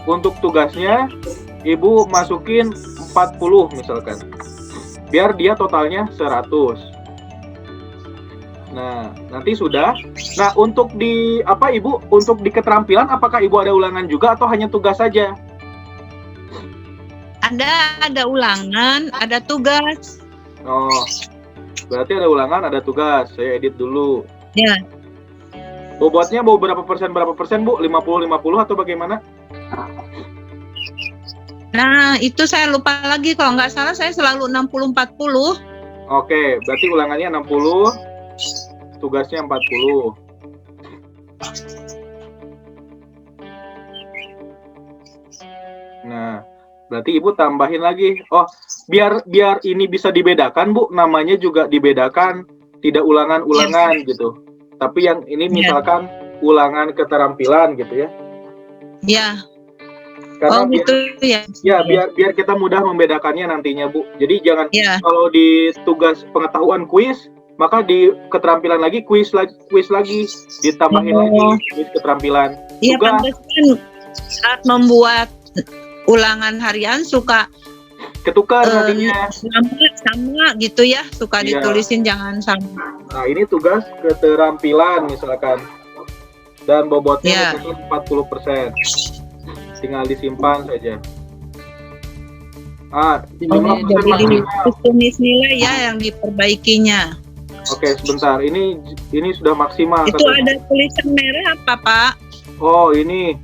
untuk tugasnya Ibu masukin 40 misalkan. Biar dia totalnya 100. Nah, nanti sudah. Nah, untuk di apa Ibu? Untuk di keterampilan apakah Ibu ada ulangan juga atau hanya tugas saja? Ada ulangan, ada tugas. Oh. Berarti ada ulangan, ada tugas. Saya edit dulu. Ya. Bobotnya mau berapa persen, Bu? 50-50 atau bagaimana? Nah, itu saya lupa lagi. Kalau nggak salah saya selalu 60-40. Oke, berarti ulangannya 60, tugasnya 40. Nah, berarti Ibu tambahin lagi. Oh, biar ini bisa dibedakan, Bu, namanya juga dibedakan. Tidak ulangan-ulangan gitu. Tapi yang ini misalkan ulangan keterampilan gitu ya. Ya. Karena gitu ya. Ya, biar kita mudah membedakannya nantinya, Bu. Jadi jangan kalau di tugas pengetahuan kuis, maka di keterampilan lagi kuis lagi, ditambahin lagi kuis keterampilan. Iya, pantesan saat membuat ulangan harian suka ketukar nantinya. Sama gitu ya, suka ditulisin jangan sama. Nah, ini tugas keterampilan misalkan. Dan bobotnya 40%. Tinggal disimpan saja. Jumlah persen maksimal. Tulis nilai ya yang diperbaikinya. Oke, sebentar. Ini sudah maksimal. Itu ada tulisan merah apa, Pak? Oh, ini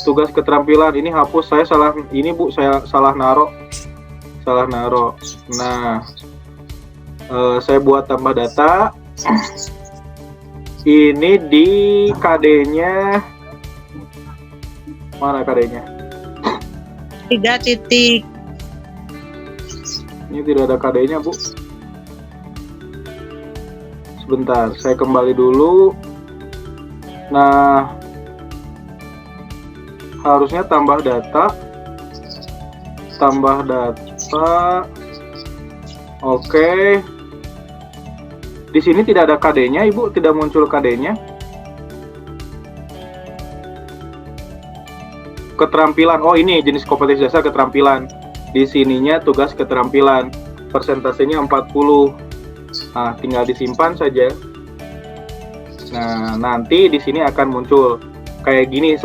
tugas keterampilan. Ini hapus. Saya salah. Ini Bu, saya salah naro. Nah, saya buat tambah data. Ini di KD-nya. Mana KD-nya? 3 titik. Ini tidak ada KD-nya, Bu. Sebentar, saya kembali dulu. Nah, harusnya tambah data. Oke. Di sini tidak ada KD-nya, Ibu, tidak muncul KD-nya. Keterampilan. Oh, ini jenis kompetensi dasar keterampilan. Di sininya tugas keterampilan. Persentasenya 40. Nah, tinggal disimpan saja. Nah, nanti di sini akan muncul kayak gini,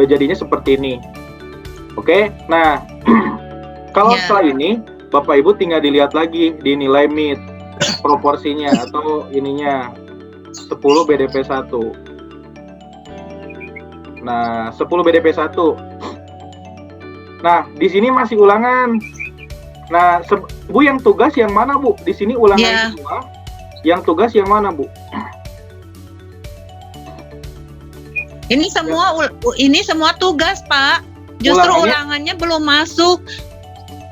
jadinya seperti ini. Oke. Nah, kalau setelah ini Bapak Ibu tinggal dilihat lagi di nilai MID proporsinya atau ininya 10 BDP 1. Nah, 10 BDP 1. Nah, di sini masih ulangan. Nah, Bu yang tugas yang mana, Bu? Di sini ulangan semua. Yang tugas yang mana, Bu? Ini semua tugas, Pak. Justru ulangannya belum masuk.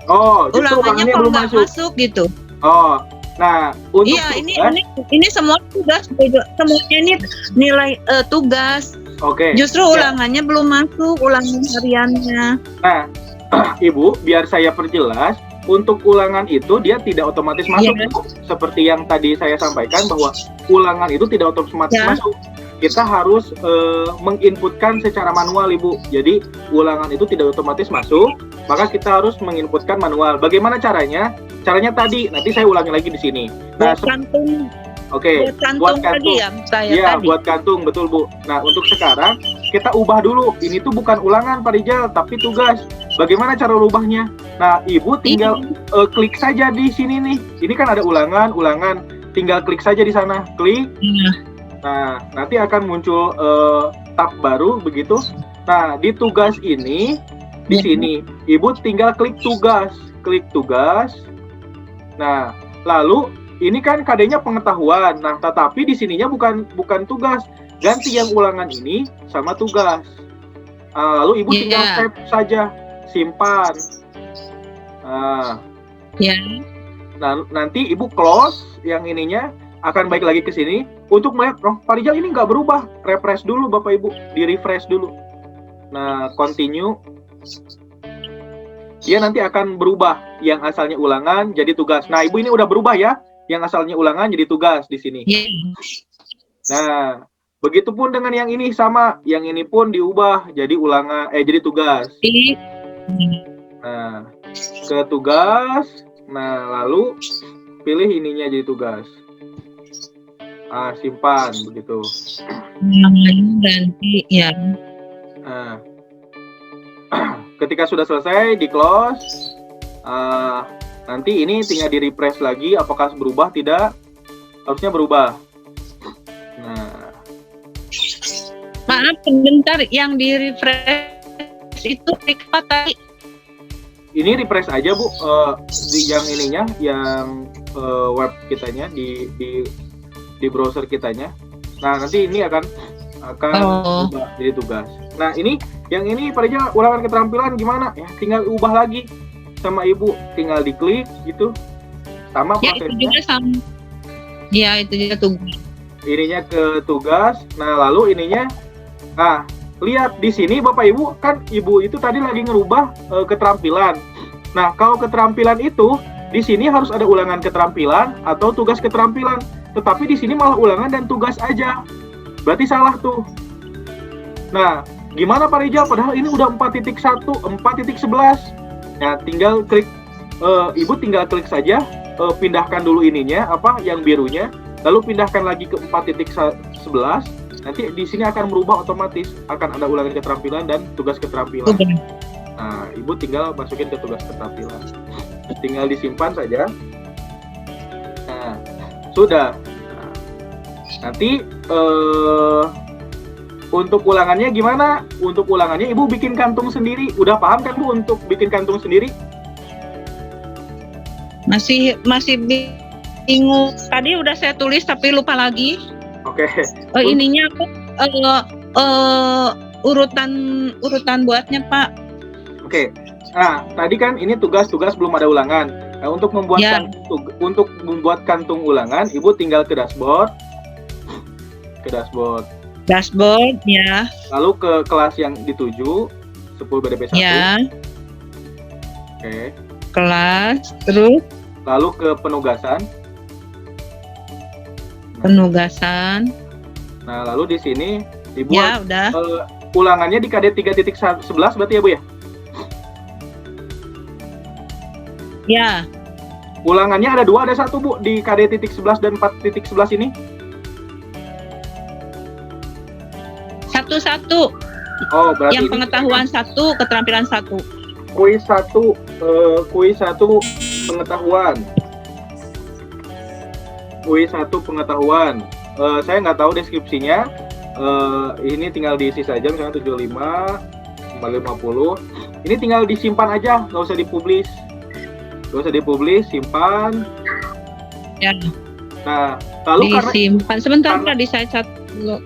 Oh, justru ulangannya belum masuk gitu. Oh, nah untuk ini semua tugas, semuanya ini nilai tugas. Oke. Justru ulangannya belum masuk, ulangan hariannya. Nah, Ibu, biar saya perjelas, untuk ulangan itu dia tidak otomatis masuk, seperti yang tadi saya sampaikan bahwa ulangan itu tidak otomatis masuk. Kita harus menginputkan secara manual, Ibu. Jadi ulangan itu tidak otomatis masuk, maka kita harus menginputkan manual. Bagaimana caranya? Caranya tadi, nanti saya ulangi lagi di sini. Nah, buat kantung. Buat kantung, betul, Bu. Nah, untuk sekarang kita ubah dulu. Ini tuh bukan ulangan, Pak Rijal, tapi tugas. Bagaimana cara ubahnya? Nah, Ibu tinggal klik saja di sini nih. Ini kan ada ulangan. Tinggal klik saja di sana. Klik. Nah, nanti akan muncul tab baru begitu. Nah, di tugas ini, di sini, Ibu tinggal klik tugas. Klik tugas. Nah, lalu ini kan KD-nya pengetahuan. Nah, tetapi di sininya bukan tugas. Ganti yang ulangan ini sama tugas. Lalu Ibu tinggal save saja, simpan. Nah, nanti Ibu close yang ininya, akan balik lagi ke sini untuk melihat, Pak Rijal ini nggak berubah. Refresh dulu Bapak Ibu, di refresh dulu. Nah, continue. Dia nanti akan berubah, yang asalnya ulangan jadi tugas. Nah, Ibu ini udah berubah ya, yang asalnya ulangan jadi tugas di sini. Nah, Begitupun dengan yang ini sama, yang ini pun diubah jadi ulangan, jadi tugas. Nah, ke tugas, nah lalu pilih ininya jadi tugas. Simpan begitu. Ganti ya. Nah, ketika sudah selesai di close, nanti ini tinggal di refresh lagi, apakah berubah tidak? Harusnya berubah. Nah, maaf sebentar, yang di refresh itu klik apa tadi? ini refresh aja Bu, di yang ininya, yang web kitanya di browser kitanya. Nah nanti ini akan ubah jadi tugas. Nah ini yang ini Pak Rizal, ulangan keterampilan gimana? Ya tinggal ubah lagi sama Ibu, tinggal diklik gitu. Sama ya, prosesnya. Itu juga sama. Ya itu juga tugas. Ininya ke tugas. Nah lalu ininya, lihat di sini Bapak Ibu, kan Ibu itu tadi lagi ngerubah keterampilan. Nah kalau keterampilan itu di sini harus ada ulangan keterampilan atau tugas keterampilan. Tetapi di sini malah ulangan dan tugas aja. Berarti salah tuh. Nah, gimana Pak Rizal? Padahal ini udah 4.1, 4.11. Nah, tinggal klik, Ibu tinggal klik saja, pindahkan dulu ininya, yang birunya, lalu pindahkan lagi ke 4.11. Nanti di sini akan berubah otomatis, akan ada ulangan keterampilan dan tugas keterampilan. Nah, Ibu tinggal masukin ke tugas keterampilan. Tinggal disimpan saja. Nah, sudah. Nanti untuk ulangannya gimana? Untuk ulangannya Ibu bikin kantung sendiri. Udah paham kan Bu untuk bikin kantung sendiri? Masih bingung. Tadi udah saya tulis tapi lupa lagi. Oke. Ininya urutan buatnya Pak. Oke. Nah, tadi kan ini tugas-tugas belum ada ulangan. Nah, untuk membuat kantung ulangan, Ibu tinggal ke dashboard. Dashboard ya. Lalu ke kelas yang dituju 10 BDP 1. Ya. Oke. Kelas terus lalu ke penugasan. Nah, lalu di sini dibuat ulangannya di KD 3.11 berarti ya Bu ya? Ya. Ulangannya ada 2, ada 1 Bu di KD 11 dan 4.11 ini. Satu. Oh, berarti yang pengetahuan 1, keterampilan 1. Kuis 1 pengetahuan. Kuis 1 pengetahuan. Saya nggak tahu deskripsinya. Ini tinggal diisi saja, misalnya 75, 50. Ini tinggal disimpan aja, nggak usah dipublish. Simpan. Ya. Nah, lalu disimpan. Sebentar, di saya cat dulu.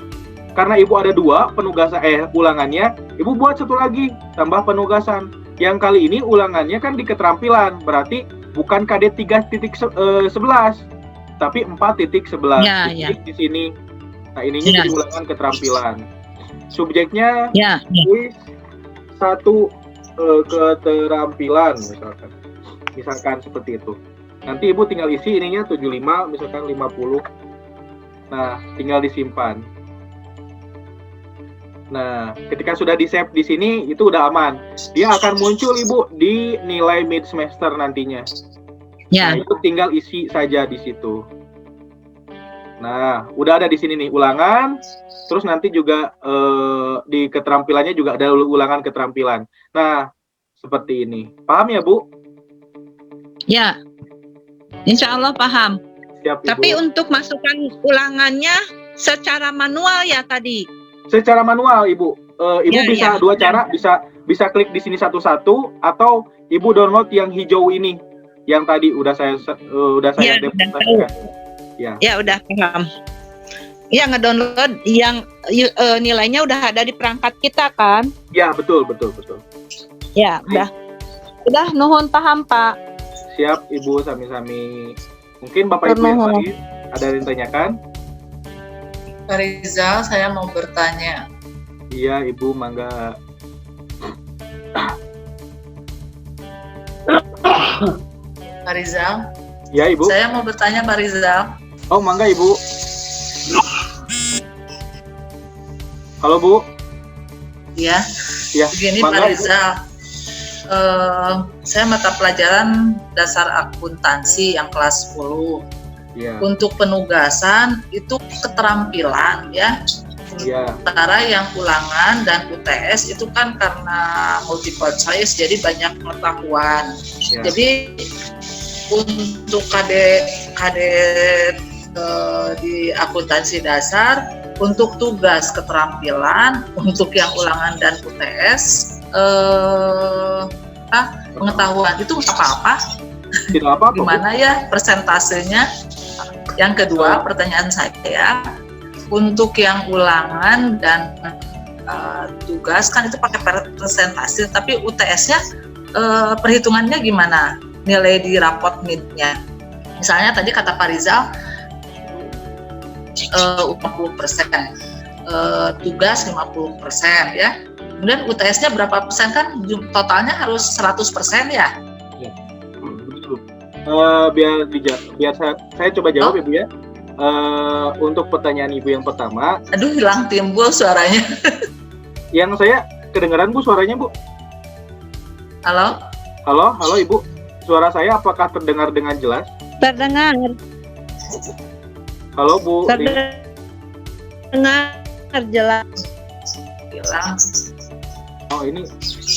Karena Ibu ada 2 penugasan ulangannya, Ibu buat 1 lagi tambah penugasan. Yang kali ini ulangannya kan di keterampilan, berarti bukan KD 3.11, tapi 4.11. Ya. Di sini. Nah, ininya jadi ulangan keterampilan. Subjeknya kuis 1 keterampilan misalkan seperti itu. Nanti Ibu tinggal isi ininya 75, misalkan 50. Nah, tinggal disimpan. Nah, ketika sudah di-save di sini, itu udah aman. Dia akan muncul Ibu di nilai mid semester nantinya. Ya. Nah, itu tinggal isi saja di situ. Nah, udah ada di sini nih ulangan. Terus nanti juga di keterampilannya juga ada ulangan keterampilan. Nah, seperti ini. Paham ya, Bu? Ya. Insya Allah paham. Siap, Ibu. Tapi untuk masukkan ulangannya secara manual ya tadi. Secara manual, Ibu. Ibu bisa 2 cara, bisa klik di sini satu-satu atau Ibu download yang hijau ini, yang tadi udah saya demonstrasikan. Ya, udah paham. Ya, ngedownload yang nilainya udah ada di perangkat kita kan? Ya, betul. Ya, udah nuhun paham, Pak. Siap, Ibu, sami-sami. Mungkin Bapak Ibu yang lain ada yang ditanyakan? Pak Rizal, saya mau bertanya. Iya, Ibu, mangga. Pak Rizal? Ya, Ibu. Saya mau bertanya, Pak Rizal. Oh, mangga, Ibu. Halo Bu. Ya. Ya. Begini Pak Rizal. Saya mata pelajaran dasar akuntansi yang kelas 10. Ya. Untuk penugasan itu keterampilan ya. Sementara yang ulangan dan UTS itu kan karena multiple choice jadi banyak pengetahuan. Jadi untuk kadet di akuntansi dasar untuk tugas keterampilan untuk yang ulangan dan UTS pengetahuan itu apa-apa. Tidak apa-apa. Gimana ya persentasenya? Yang kedua pertanyaan saya untuk yang ulangan dan tugas kan itu pakai persentase, tapi UTS-nya perhitungannya gimana? Nilai di rapot mid-nya. Misalnya tadi kata Pak Rizal 40%, tugas 50% ya. Kemudian UTS-nya berapa persen kan totalnya harus 100% ya? Biar saya coba jawab Ibu ya. Untuk pertanyaan Ibu yang pertama. Aduh, hilang timbul suaranya. Yang saya kedengaran Bu suaranya Bu. Halo? Halo Ibu. Suara saya apakah terdengar dengan jelas? Terdengar. Halo Bu. Terdengar jelas. Hilang. Oh ini.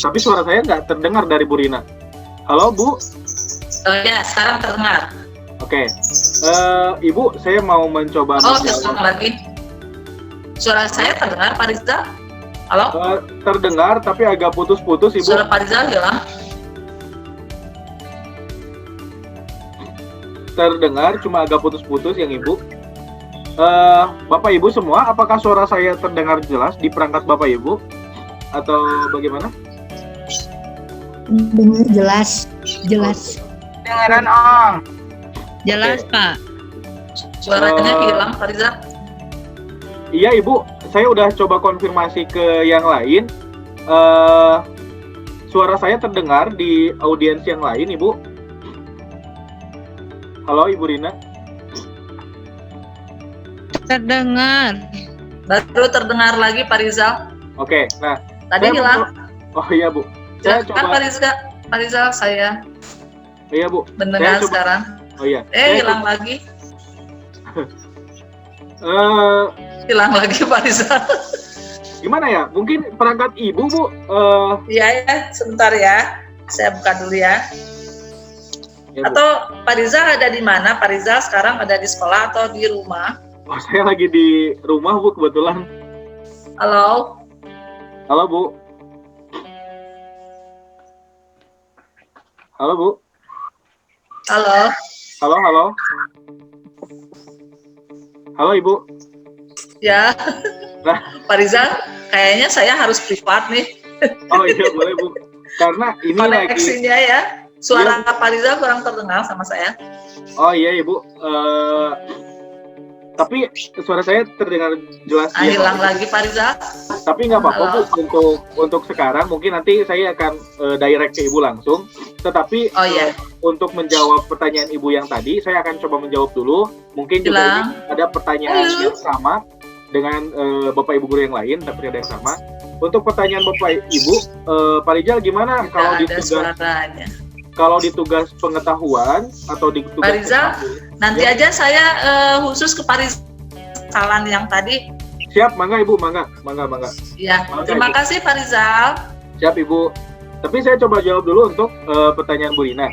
Tapi suara saya nggak terdengar dari Bu Rina. Halo Bu. Ya, sekarang terdengar. Oke. Ibu, saya mau mencoba. Terdengar lagi. Suara saya terdengar, Pak Rizal? Halo? Terdengar, tapi agak putus-putus, Ibu. Suara Pak Rizal hilang. Terdengar, cuma agak putus-putus yang Ibu. Bapak Ibu semua, apakah suara saya terdengar jelas di perangkat Bapak Ibu? Atau bagaimana? Dengar jelas. Dengaran Om. Jelas Pak. Suaranya hilang Pak Rizal. Iya Ibu, saya udah coba konfirmasi ke yang lain. Suara saya terdengar di audiens yang lain Ibu. Halo Ibu Rina. Terdengar. Baru terdengar lagi Pak Rizal. Oke, nah. Tadi hilang. Oh iya Bu. Saya coba. Pak Rizal saya. Iya Bu. Mendengar sekarang. Oh iya. Hilang lagi. Hilang lagi Pak Rizal. Gimana ya? Mungkin perangkat Ibu Bu. Iya sebentar ya. Saya buka dulu ya. Atau Pak Rizal ada di mana? Pak Rizal sekarang ada di sekolah atau di rumah? Oh, saya lagi di rumah Bu kebetulan. Halo. Halo Bu. Halo Bu. Halo. Halo. Halo Ibu. Ya. Nah. Pak Rizal, kayaknya saya harus privat nih. Oh iya boleh Bu. Karena ini koneksinya ya. Suara Pak Rizal kurang terdengar sama saya. Oh iya Ibu. Tapi suara saya terdengar jelas. Hilang lagi Pak Rizal. Tapi nggak apa-apa Bu. Untuk sekarang mungkin nanti saya akan direct ke Ibu langsung. Tetapi untuk menjawab pertanyaan Ibu yang tadi, saya akan coba menjawab dulu. Mungkin juga ada pertanyaan yang sama dengan Bapak Ibu guru yang lain, tapi ada yang sama. Untuk pertanyaan Bapak Ibu, Pak Rizal gimana kalau di tugas pengetahuan atau di tugas Pak Rizal, nanti aja saya khusus ke Pak Rizalan yang tadi. Siap, mangga Ibu, mangga. Iya, terima kasih Pak Rizal. Siap Ibu. Tapi saya coba jawab dulu untuk pertanyaan Bu Rina.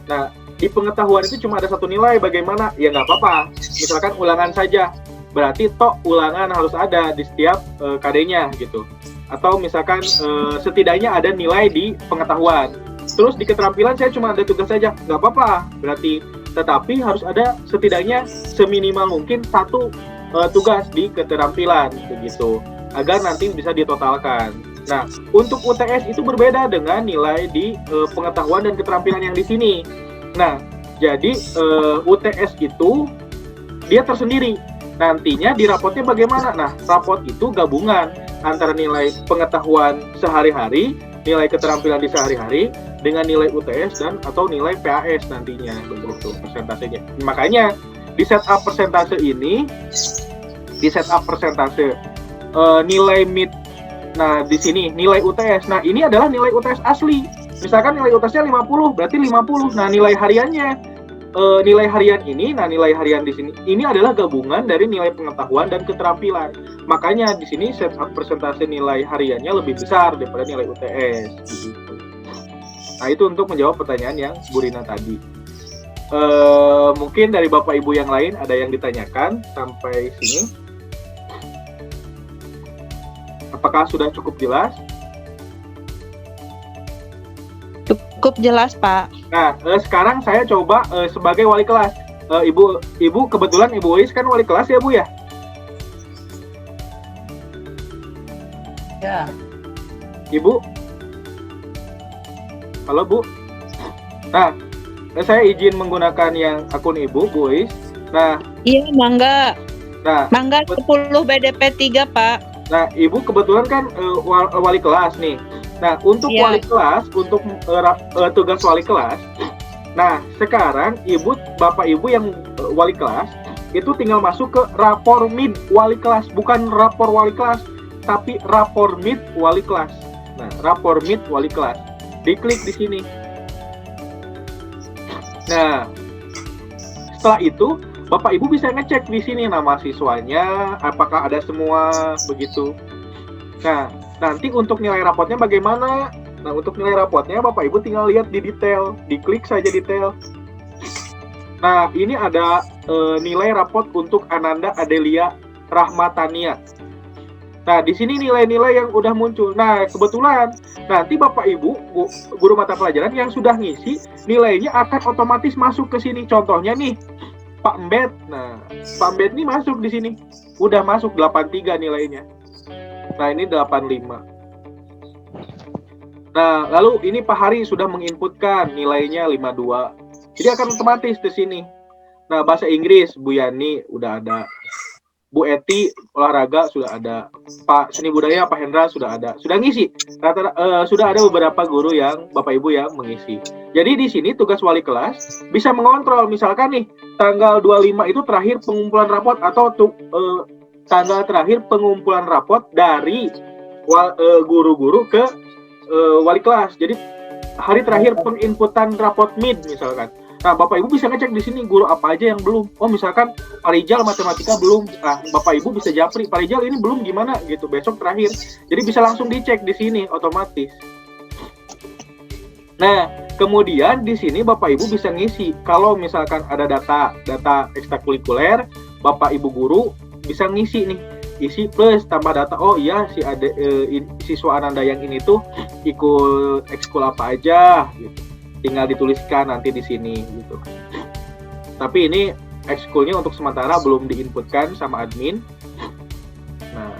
Nah, di pengetahuan itu cuma ada satu nilai, bagaimana? Ya nggak apa-apa. Misalkan ulangan saja, berarti ulangan harus ada di setiap KD-nya gitu. Atau misalkan setidaknya ada nilai di pengetahuan. Terus di keterampilan saya cuma ada tugas saja, nggak apa-apa. Berarti, tetapi harus ada setidaknya seminimal mungkin satu tugas di keterampilan begitu, agar nanti bisa ditotalkan. Nah, untuk UTS itu berbeda dengan nilai di pengetahuan dan keterampilan yang di sini. Nah, jadi UTS itu dia tersendiri. Nantinya di rapotnya bagaimana? Nah, rapot itu gabungan antara nilai pengetahuan sehari-hari, nilai keterampilan di sehari-hari, dengan nilai UTS dan atau nilai PAS nantinya begitu persentasenya. Makanya di setup persentase ini, nilai mid. Nah, di sini nilai UTS. Nah, ini adalah nilai UTS asli. Misalkan nilai UTS-nya 50, berarti 50. Nah, nilai hariannya nilai harian ini, nah nilai harian di sini ini adalah gabungan dari nilai pengetahuan dan keterampilan. Makanya di sini set up persentase nilai hariannya lebih besar daripada nilai UTS. Gitu. Nah, itu untuk menjawab pertanyaan yang Bu Rina tadi. Mungkin dari Bapak Ibu yang lain ada yang ditanyakan sampai sini. Apakah sudah cukup jelas? Cukup jelas, Pak. Nah, sekarang saya coba sebagai wali kelas. Ibu kebetulan Ibu Ois kan wali kelas ya, Bu ya? Ya. Ibu? Halo, Bu? Nah, saya izin menggunakan yang akun Ibu, Bu Ois. Nah, iya, mangga. Nah, mangga 10 BDP 3, Pak. Nah, Ibu kebetulan kan wali kelas nih. Nah, untuk wali kelas, untuk tugas wali kelas, nah sekarang Bapak Ibu yang wali kelas, itu tinggal masuk ke rapor mid wali kelas, bukan rapor wali kelas, tapi rapor mid wali kelas. Nah, rapor mid wali kelas, diklik di sini. Nah, setelah itu, Bapak Ibu bisa ngecek di sini nama siswanya, apakah ada semua, begitu. Nah, nanti untuk nilai rapotnya bagaimana? Nah, untuk nilai rapotnya Bapak Ibu tinggal lihat di detail, diklik saja detail. Nah, ini ada nilai rapot untuk Ananda Adelia Rahmatania. Nah, di sini nilai-nilai yang udah muncul. Nah, kebetulan nanti Bapak Ibu, guru mata pelajaran yang sudah ngisi, nilainya akan otomatis masuk ke sini. Contohnya nih, Pak Mbet. Nah, Pak Mbet ini masuk di sini. Udah masuk 83 nilainya. Nah, ini 85. Nah, lalu ini Pak Hari sudah menginputkan nilainya 52. Jadi akan otomatis di sini. Nah, bahasa Inggris Bu Yani udah ada. Bu Eti olahraga sudah ada. Pak Seni Budaya Pak Hendra sudah ada. Sudah ngisi. Sudah ada beberapa guru yang Bapak Ibu yang mengisi. Jadi di sini tugas wali kelas bisa mengontrol, misalkan nih tanggal 25 itu terakhir pengumpulan rapot atau tanggal terakhir pengumpulan rapot dari guru-guru ke wali kelas. Jadi hari terakhir penginputan rapot mid misalkan. Nah, Bapak Ibu bisa ngecek di sini guru apa aja yang belum. Oh, misalkan Pak Rijal matematika belum. Nah, Bapak Ibu bisa japri, Pak Rijal ini belum gimana gitu. Besok terakhir. Jadi bisa langsung dicek di sini otomatis. Nah, kemudian di sini Bapak Ibu bisa ngisi. Kalau misalkan ada data ekstrakurikuler, Bapak Ibu guru bisa ngisi nih, isi plus tambah data. Oh iya, siswa Ananda yang ini tuh ikut ekskul apa aja gitu. Tinggal dituliskan nanti di sini gitu. Tapi ini ekskulnya untuk sementara belum diinputkan sama admin. Nah,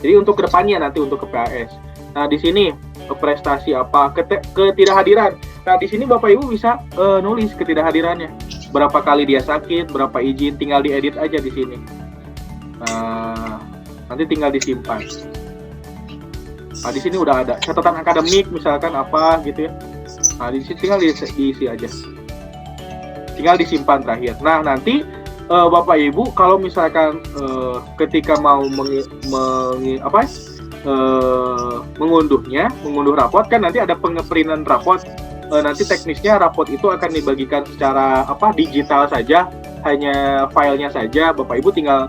jadi untuk kedepannya nanti untuk ke PAS. Nah, di sini prestasi apa, ketidakhadiran. Nah, di sini Bapak Ibu bisa nulis ketidakhadirannya. Berapa kali dia sakit, berapa izin, tinggal diedit aja di sini. Nah, nanti tinggal disimpan. Nah, di sini udah ada catatan akademik misalkan apa gitu ya. Nah, di sini tinggal diisi aja. Tinggal disimpan terakhir. Nah, nanti Bapak Ibu kalau misalkan ketika mau mengunduh rapot kan nanti ada pengeprintan rapot. Nanti teknisnya rapot itu akan dibagikan secara digital saja, hanya filenya saja. Bapak Ibu tinggal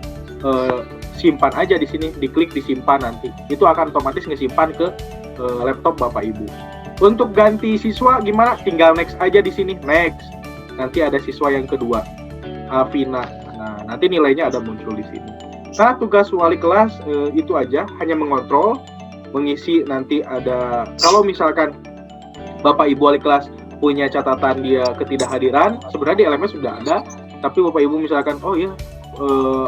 simpan aja di sini, diklik disimpan nanti. Itu akan otomatis ngesimpan ke laptop Bapak Ibu. Untuk ganti siswa gimana? Tinggal next aja di sini, next. Nanti ada siswa yang kedua, Alvina. Nah, nanti nilainya ada muncul di sini. Nah, tugas wali kelas itu aja, hanya mengontrol, mengisi. Nanti ada, kalau misalkan Bapak Ibu wali kelas punya catatan dia ketidakhadiran, sebenarnya di LMS sudah ada, tapi Bapak Ibu misalkan, oh iya,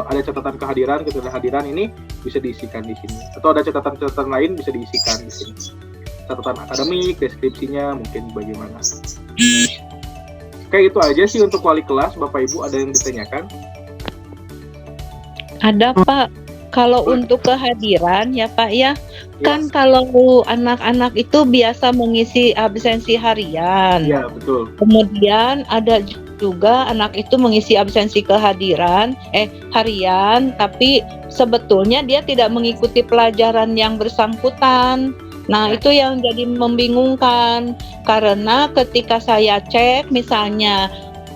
ada catatan ketidakhadiran ini bisa diisikan di sini. Atau ada catatan-catatan lain bisa diisikan di sini. Catatan akademik, deskripsinya mungkin bagaimana. Kayak itu aja sih untuk wali kelas. Bapak Ibu ada yang ditanyakan? Ada, Pak. Kalau untuk kehadiran ya Pak ya, kan kalau anak-anak itu biasa mengisi absensi harian. Iya, betul. Kemudian ada juga anak itu mengisi absensi harian, tapi sebetulnya dia tidak mengikuti pelajaran yang bersangkutan. Nah, itu yang jadi membingungkan, karena ketika saya cek misalnya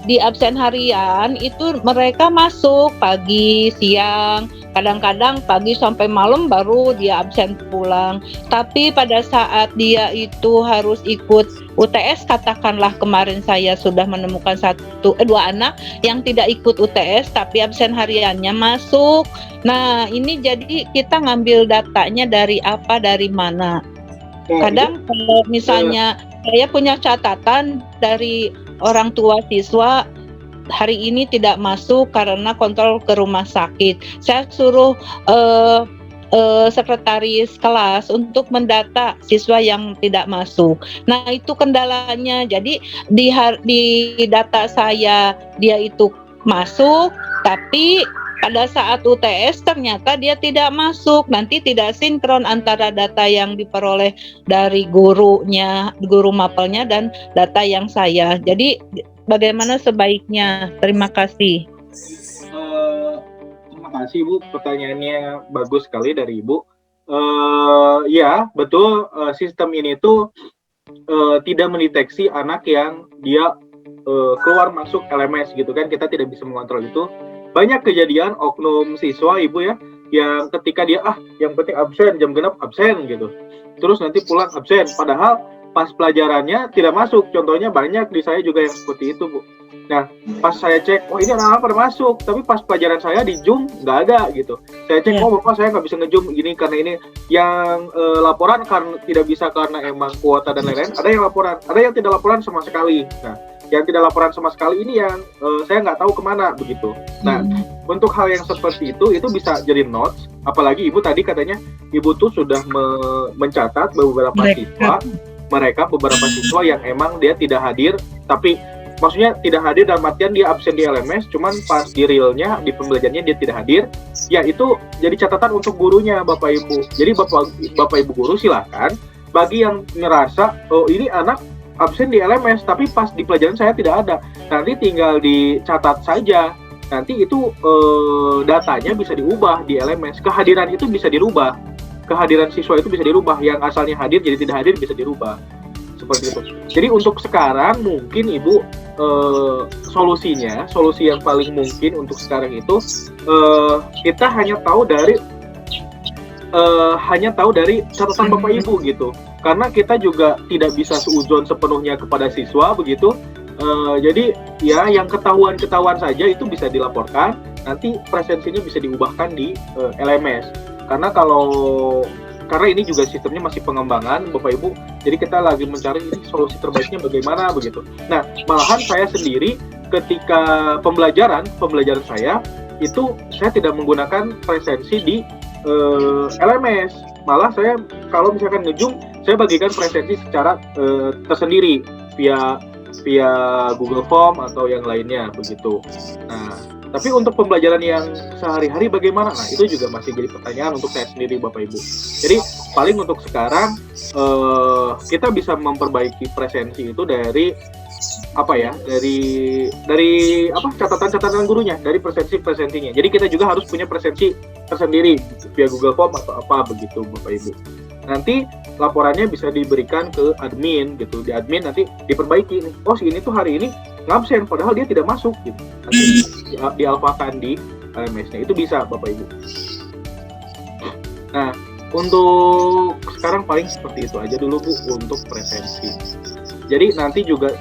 di absen harian itu mereka masuk pagi, siang, kadang-kadang pagi sampai malam baru dia absen pulang. Tapi pada saat dia itu harus ikut UTS, katakanlah kemarin saya sudah menemukan dua anak yang tidak ikut UTS tapi absen hariannya masuk. Nah, ini jadi kita ngambil datanya dari apa, dari mana? Kadang kalau misalnya saya punya catatan dari orang tua siswa hari ini tidak masuk karena kontrol ke rumah sakit. Saya suruh sekretaris kelas untuk mendata siswa yang tidak masuk. Nah, itu kendalanya. Jadi di data saya dia itu masuk, tapi pada saat UTS ternyata dia tidak masuk. Nanti tidak sinkron antara data yang diperoleh dari gurunya, guru mapelnya, dan data yang saya. Jadi bagaimana sebaiknya? Terima kasih. Terima kasih Bu, pertanyaannya bagus sekali dari Ibu. Ya betul, sistem ini tuh tidak mendeteksi anak yang dia keluar masuk LMS gitu kan, kita tidak bisa mengontrol itu. Banyak kejadian oknum siswa Ibu ya, yang ketika dia yang penting absen, jam genap absen gitu, terus nanti pulang absen, padahal pas pelajarannya tidak masuk. Contohnya banyak di saya juga yang seperti itu Bu. Nah, pas saya cek, ini anak-anak pada masuk, tapi pas pelajaran saya di Zoom nggak ada gitu. Saya cek, Bapak saya nggak bisa nge-Zoom ini karena ini. Yang laporan karena tidak bisa karena emang kuota dan lain-lain. Ada yang laporan, ada yang tidak laporan sama sekali. Nah, yang tidak laporan sama sekali ini yang saya nggak tahu kemana begitu. Nah, untuk hal yang seperti itu bisa jadi notes. Apalagi Ibu tadi katanya Ibu tuh sudah mencatat beberapa siswa, beberapa siswa yang emang dia tidak hadir, tapi maksudnya tidak hadir dalam artian dia absen di LMS, cuman pas di realnya, di pembelajarannya dia tidak hadir. Ya itu jadi catatan untuk gurunya Bapak Ibu. Jadi Bapak Ibu guru silakan, bagi yang ngerasa ini anak absen di LMS tapi pas di pelajaran saya tidak ada, nanti tinggal dicatat saja. Nanti itu datanya bisa diubah di LMS, kehadiran itu bisa dirubah, kehadiran siswa itu bisa dirubah, yang asalnya hadir jadi tidak hadir bisa dirubah, seperti itu. Jadi untuk sekarang mungkin Ibu solusi yang paling mungkin untuk sekarang itu kita hanya tahu dari catatan Bapak Ibu gitu, karena kita juga tidak bisa seuzon sepenuhnya kepada siswa begitu. Jadi ya yang ketahuan saja itu bisa dilaporkan, nanti presensinya bisa diubahkan di LMS. Karena ini juga sistemnya masih pengembangan Bapak Ibu, jadi kita lagi mencari ini solusi terbaiknya bagaimana begitu. Nah, malahan saya sendiri ketika pembelajaran saya itu saya tidak menggunakan presensi di LMS, malah saya kalau misalkan nge-Zoom saya bagikan presensi secara tersendiri via Google Form atau yang lainnya begitu. Nah, tapi untuk pembelajaran yang sehari-hari bagaimana? Nah, itu juga masih jadi pertanyaan untuk saya sendiri Bapak Ibu. Jadi paling untuk sekarang kita bisa memperbaiki presensi itu dari catatan gurunya, dari presensinya. Jadi kita juga harus punya presensi tersendiri via Google Form atau apa begitu Bapak Ibu. Nanti laporannya bisa diberikan ke admin gitu. Di admin nanti diperbaiki nih. Si ini tuh hari ini ngabsen padahal dia tidak masuk gitu. Nanti dialfakan di LMS-nya. Itu bisa Bapak Ibu. Nah, untuk sekarang paling seperti itu aja dulu Bu untuk presensi. Jadi nanti juga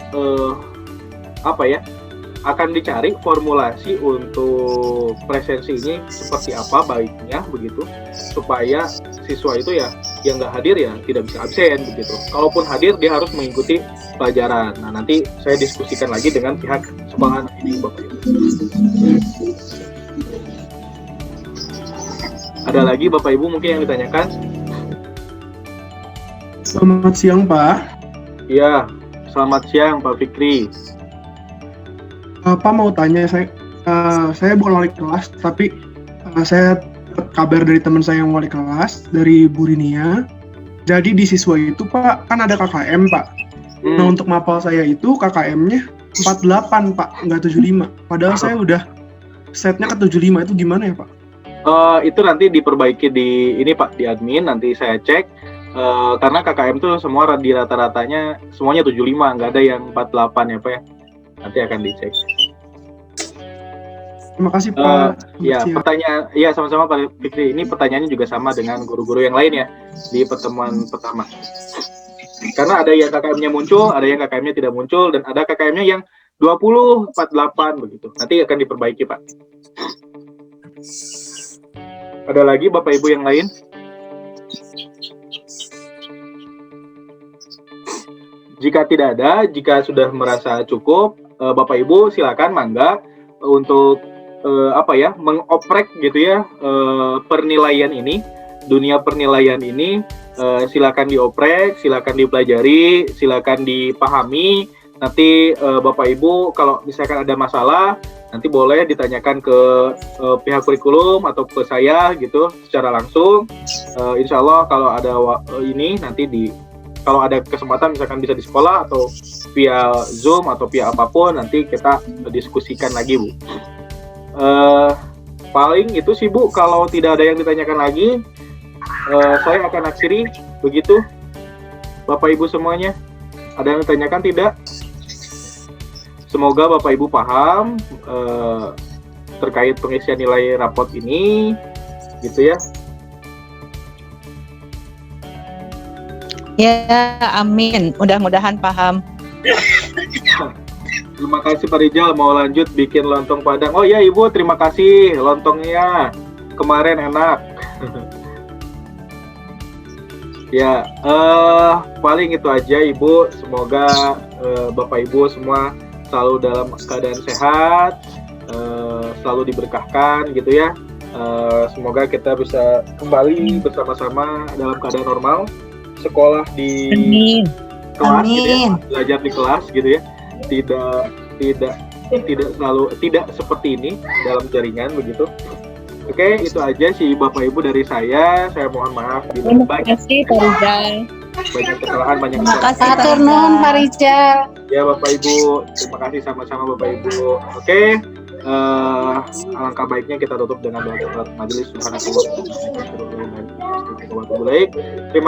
akan dicari formulasi untuk presensi ini seperti apa baiknya begitu, supaya siswa itu ya yang nggak hadir ya tidak bisa absen begitu. Kalaupun hadir dia harus mengikuti pelajaran. Nah, nanti saya diskusikan lagi dengan pihak sekolah ini Bapak Ibu. Ada lagi Bapak Ibu mungkin yang ditanyakan? Selamat siang Pak. Iya, selamat siang Pak Fikri. Pak mau tanya, saya bukan wali kelas, tapi saya kabar dari teman saya yang wali kelas, dari Bu Rinia. Jadi di siswa itu Pak, kan ada KKM Pak. Nah untuk mapel saya itu KKM-nya 48 Pak, nggak 75. Padahal saya udah setnya ke 75, itu gimana ya Pak? Itu nanti diperbaiki di ini Pak, di admin, nanti saya cek. Karena KKM tuh semua di rata-ratanya semuanya 75, nggak ada yang 48 ya Pak ya. Nanti akan dicek. Terima kasih Pak. Ya, pertanyaan, ya sama-sama Pak Fikri. Ini pertanyaannya juga sama dengan guru-guru yang lain ya di pertemuan pertama. Karena ada yang KKM-nya muncul, ada yang KKM-nya tidak muncul, dan ada KKM-nya yang 20, 48 begitu. Nanti akan diperbaiki Pak. Ada lagi Bapak Ibu yang lain? Jika tidak ada, jika sudah merasa cukup, Bapak Ibu silakan mangga untuk mengoprek gitu ya pernilaian ini, dunia pernilaian ini. Silakan dioprek, silakan dipelajari, silakan dipahami. Nanti Bapak Ibu kalau misalkan ada masalah, nanti boleh ditanyakan ke pihak kurikulum atau ke saya gitu secara langsung. Insya Allah kalau ada ini nanti kalau ada kesempatan misalkan bisa di sekolah atau via Zoom atau via apapun, nanti kita diskusikan lagi Bu. Paling itu sih Bu, kalau tidak ada yang ditanyakan lagi, saya akan akhiri begitu. Bapak Ibu semuanya, ada yang ditanyakan tidak? Semoga Bapak Ibu paham terkait pengisian nilai raport ini, gitu ya. Ya, amin. Mudah-mudahan paham. Terima kasih Pak Rijal, mau lanjut bikin lontong Padang. Oh iya Ibu, terima kasih lontongnya. Kemarin enak. Ya, paling itu aja Ibu. Semoga Bapak Ibu semua selalu dalam keadaan sehat, selalu diberkahkan gitu ya. Semoga kita bisa kembali bersama-sama dalam keadaan normal. Sekolah di kelas gitu ya, belajar di kelas gitu ya. Tidak seperti ini dalam jaringan begitu. Oke, itu aja sih Bapak Ibu dari saya. Saya mohon maaf bila banyak kesalahan, banyak Terima kasih Pak Rijal. Ya Bapak Ibu, terima kasih sama-sama Bapak Ibu. Oke, alangkah baiknya kita tutup dengan doa majelis. Terima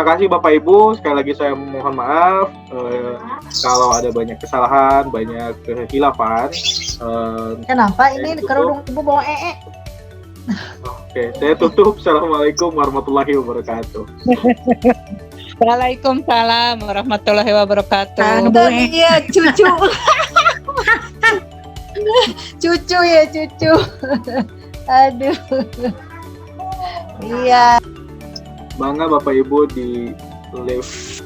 kasih Bapak Ibu. Sekali lagi saya mohon maaf kalau ada banyak kesalahan, banyak kehilafan. Kenapa ini kerudung Ibu bawa ee? Oke, saya tutup. Assalamualaikum warahmatullahi wabarakatuh. Waalaikumsalam warahmatullahi wabarakatuh. Iya, cucu. Cucu ya, cucu. Aduh. Iya. Bangga Bapak Ibu di live